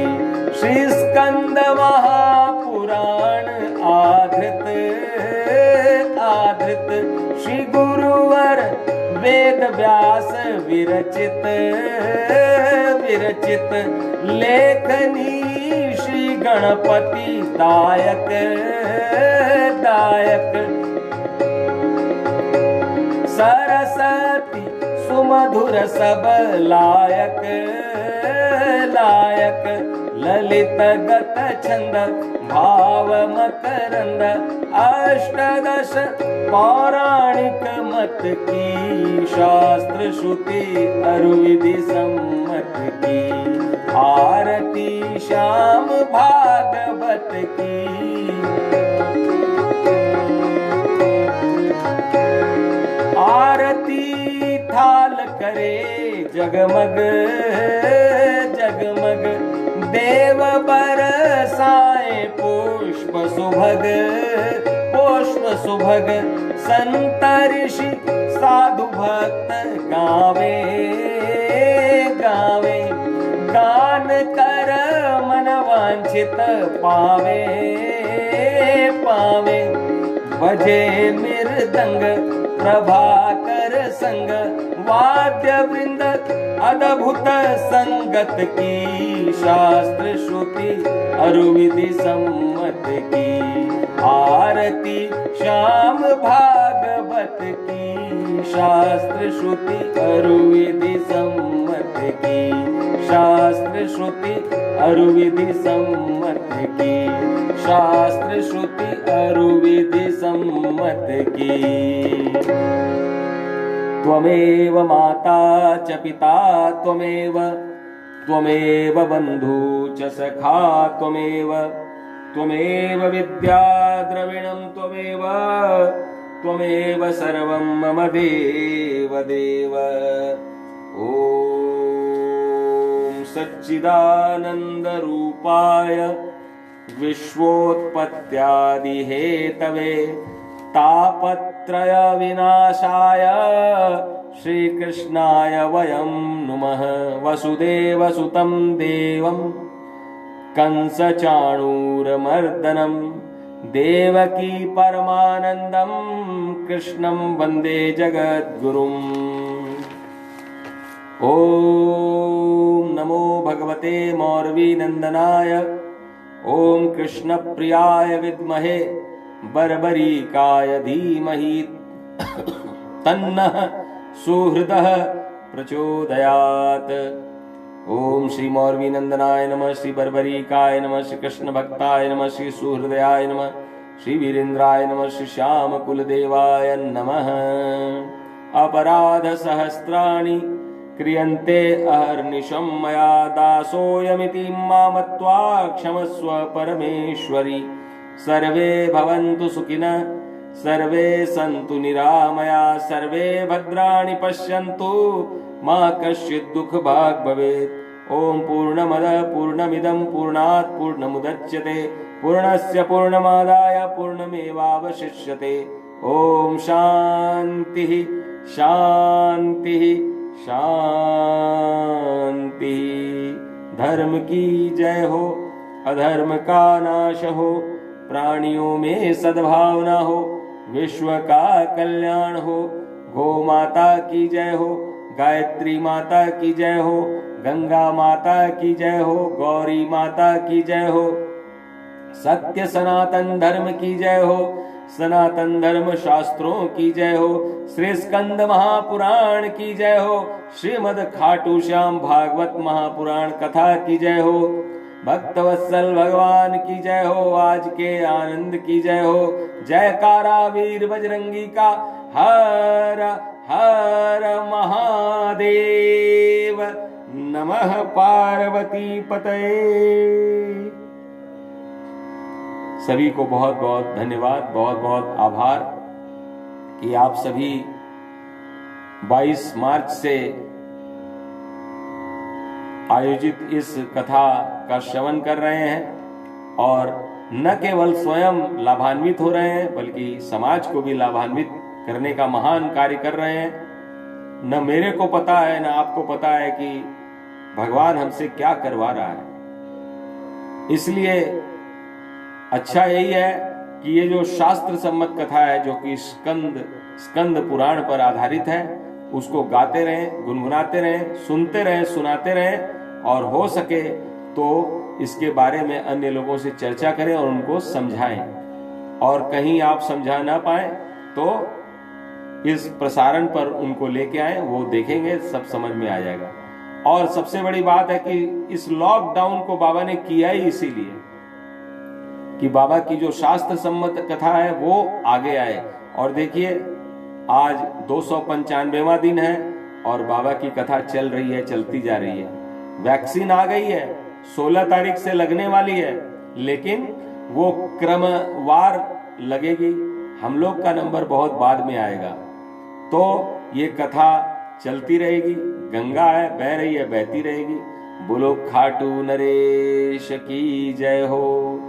श्री स्कंद महापुराण आधृत श्री गुरुवर वेद व्यास विरचित लेखनी श्री गणपति दायक सरस्वती सुमधुर सब लायक ललित गत छंद भाव मकरंद अष्टदश पौराणिक मत की। शास्त्र श्रुति अरुविधि सम्मत की। आरती श्याम भागवत की। आरती थाल करे जगमग देव बरसाए पुष्प सुभग संत ऋषि साधु भक्त गावे गान कर मन वांछित पावे बजे मृदंग प्रभाकर संग वाद्य वृंद अद्भुत संगत की। शास्त्र श्रुति अरुविधि सम्मत की। आरती श्याम भागवत की। शास्त्र श्रुति अरुविधि सम्मत की। शास्त्र श्रुति अरुविधि सम्मत की। शास्त्र श्रुति अरुविधि सम्मत की। त्वमेव माता च पिता त्वमेव बन्धु च सखा त्वमेव विद्या द्रविणं त्वमेव सर्वं मम देव। ॐ सच्चिदानंद रूपाय विश्वोत्पत्त्यादि हेतवे तापत्रय विनाशाय श्रीकृष्णाय वयं नुमः। वसुदेवसुतं देवं कंसचाणूरमर्दनं देवकी परमानंदं कृष्णं वंदे जगद्गुरुम्। ओम नमो भगवते मौरवीनंदनाय। ओम कृष्ण प्रियाय विद्महे बर्बरीकाय धीमहि तन्नः सुहृदः प्रचोदयात्। ओम श्री मौरवीनंदनाय नमः, श्री बर्बरीकाय नमः, श्री कृष्ण भक्ताय नमः, श्री सुहृदयाय नमः, श्री वीरेन्द्राय नमः, श्री श्याम कुलदेवाय नमः। अपराध सहस्राणि क्रियन्ते अहर्निशं मया दासोऽयमिति मामत्वा क्षमस्व परमेश्वरि। सर्वे भवन्तु सुखिनः, सर्वे सन्तु निरामया, सर्वे भद्राणि पश्यन्तु मा कश्चित् दुःखभाग् भवेत्। ओम पूर्णमद पूर्णमिदं पूर्णात् पूर्णमुदच्यते पूर्णस्य पूर्णमादाय पूर्णमेवावशिष्यते। ओम शान्तिः शान्तिः शांति। धर्म की जय हो, अधर्म का नाश हो, प्राणियों में सद्भावना हो, विश्व का कल्याण हो। गो माता की जय हो, गायत्री माता की जय हो, गंगा माता की जय हो, गौरी माता की जय हो। सत्य सनातन धर्म की जय हो, सनातन धर्म शास्त्रों की जय हो। श्री स्कंद महापुराण की जय हो, श्रीमद खाटू श्याम भागवत महापुराण कथा की जय हो। भक्तवत्सल भगवान की जय हो, आज के आनंद की जय हो। जयकारा वीर बजरंगी का हर हर महादेव। नमः पार्वती पतये। सभी को बहुत बहुत धन्यवाद, बहुत बहुत आभार कि आप सभी 22 मार्च से आयोजित इस कथा का श्रवण कर रहे हैं और न केवल स्वयं लाभान्वित हो रहे हैं बल्कि समाज को भी लाभान्वित करने का महान कार्य कर रहे हैं। न मेरे को पता है न आपको पता है कि भगवान हमसे क्या करवा रहा है। इसलिए अच्छा यही है कि ये जो शास्त्र सम्मत कथा है जो कि स्कंद पुराण पर आधारित है उसको गाते रहें, गुनगुनाते रहें, सुनते रहें, सुनाते रहें और हो सके तो इसके बारे में अन्य लोगों से चर्चा करें और उनको समझाएं। और कहीं आप समझा ना पाए तो इस प्रसारण पर उनको लेके आए, वो देखेंगे, सब समझ में आ जाएगा। और सबसे बड़ी बात है कि इस लॉकडाउन को बाबा ने किया ही इसीलिए कि बाबा की जो शास्त्र सम्मत कथा है वो आगे आए। और देखिए आज 295वां दिन है और बाबा की कथा चल रही है, चलती जा रही है। वैक्सीन आ गई है, 16 तारीख से लगने वाली है, लेकिन वो क्रमवार लगेगी। हम लोग का नंबर बहुत बाद में आएगा। तो ये कथा चलती रहेगी, गंगा है, बह रही है, बहती रहेगी। बोलो खाटू नरेश की जय हो,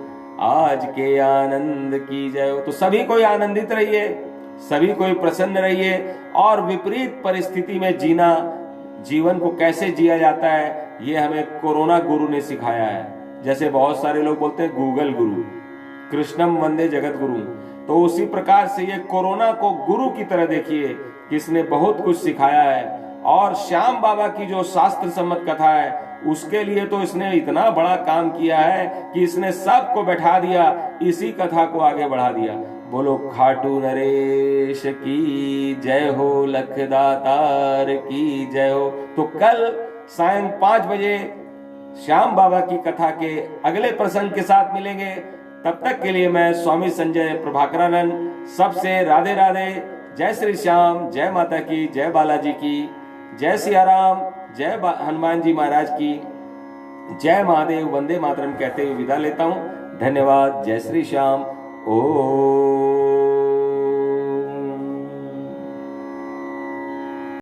आज के आनंद की जय हो। तो सभी कोई आनंदित रहिए, सभी कोई प्रसन्न रहिए और विपरीत परिस्थिति में जीना, जीवन को कैसे जिया जाता है ये हमें कोरोना गुरु ने सिखाया है। जैसे बहुत सारे लोग बोलते हैं गूगल गुरु, कृष्णम वंदे जगत गुरु, तो उसी प्रकार से ये कोरोना को गुरु की तरह देखिए कि इसने बहुत कुछ सिखाया है। और श्याम बाबा की जो शास्त्र सम्मत कथा है उसके लिए तो इसने इतना बड़ा काम किया है कि इसने सबको बैठा दिया, इसी कथा को आगे बढ़ा दिया। बोलो खाटू नरेश की जय हो, लखदातार की जय हो। तो कल सायं 5 बजे श्याम बाबा की कथा के अगले प्रसंग के साथ मिलेंगे। तब तक के लिए मैं स्वामी संजय प्रभाकरानंद सबसे राधे राधे, जय श्री श्याम, जय माता की, जय बालाजी की, जय सिया राम, जय हनुमान जी महाराज की, जय महादेव, वंदे मातरम कहते हुए विदा लेता हूँ। धन्यवाद। जय श्री श्याम। ओ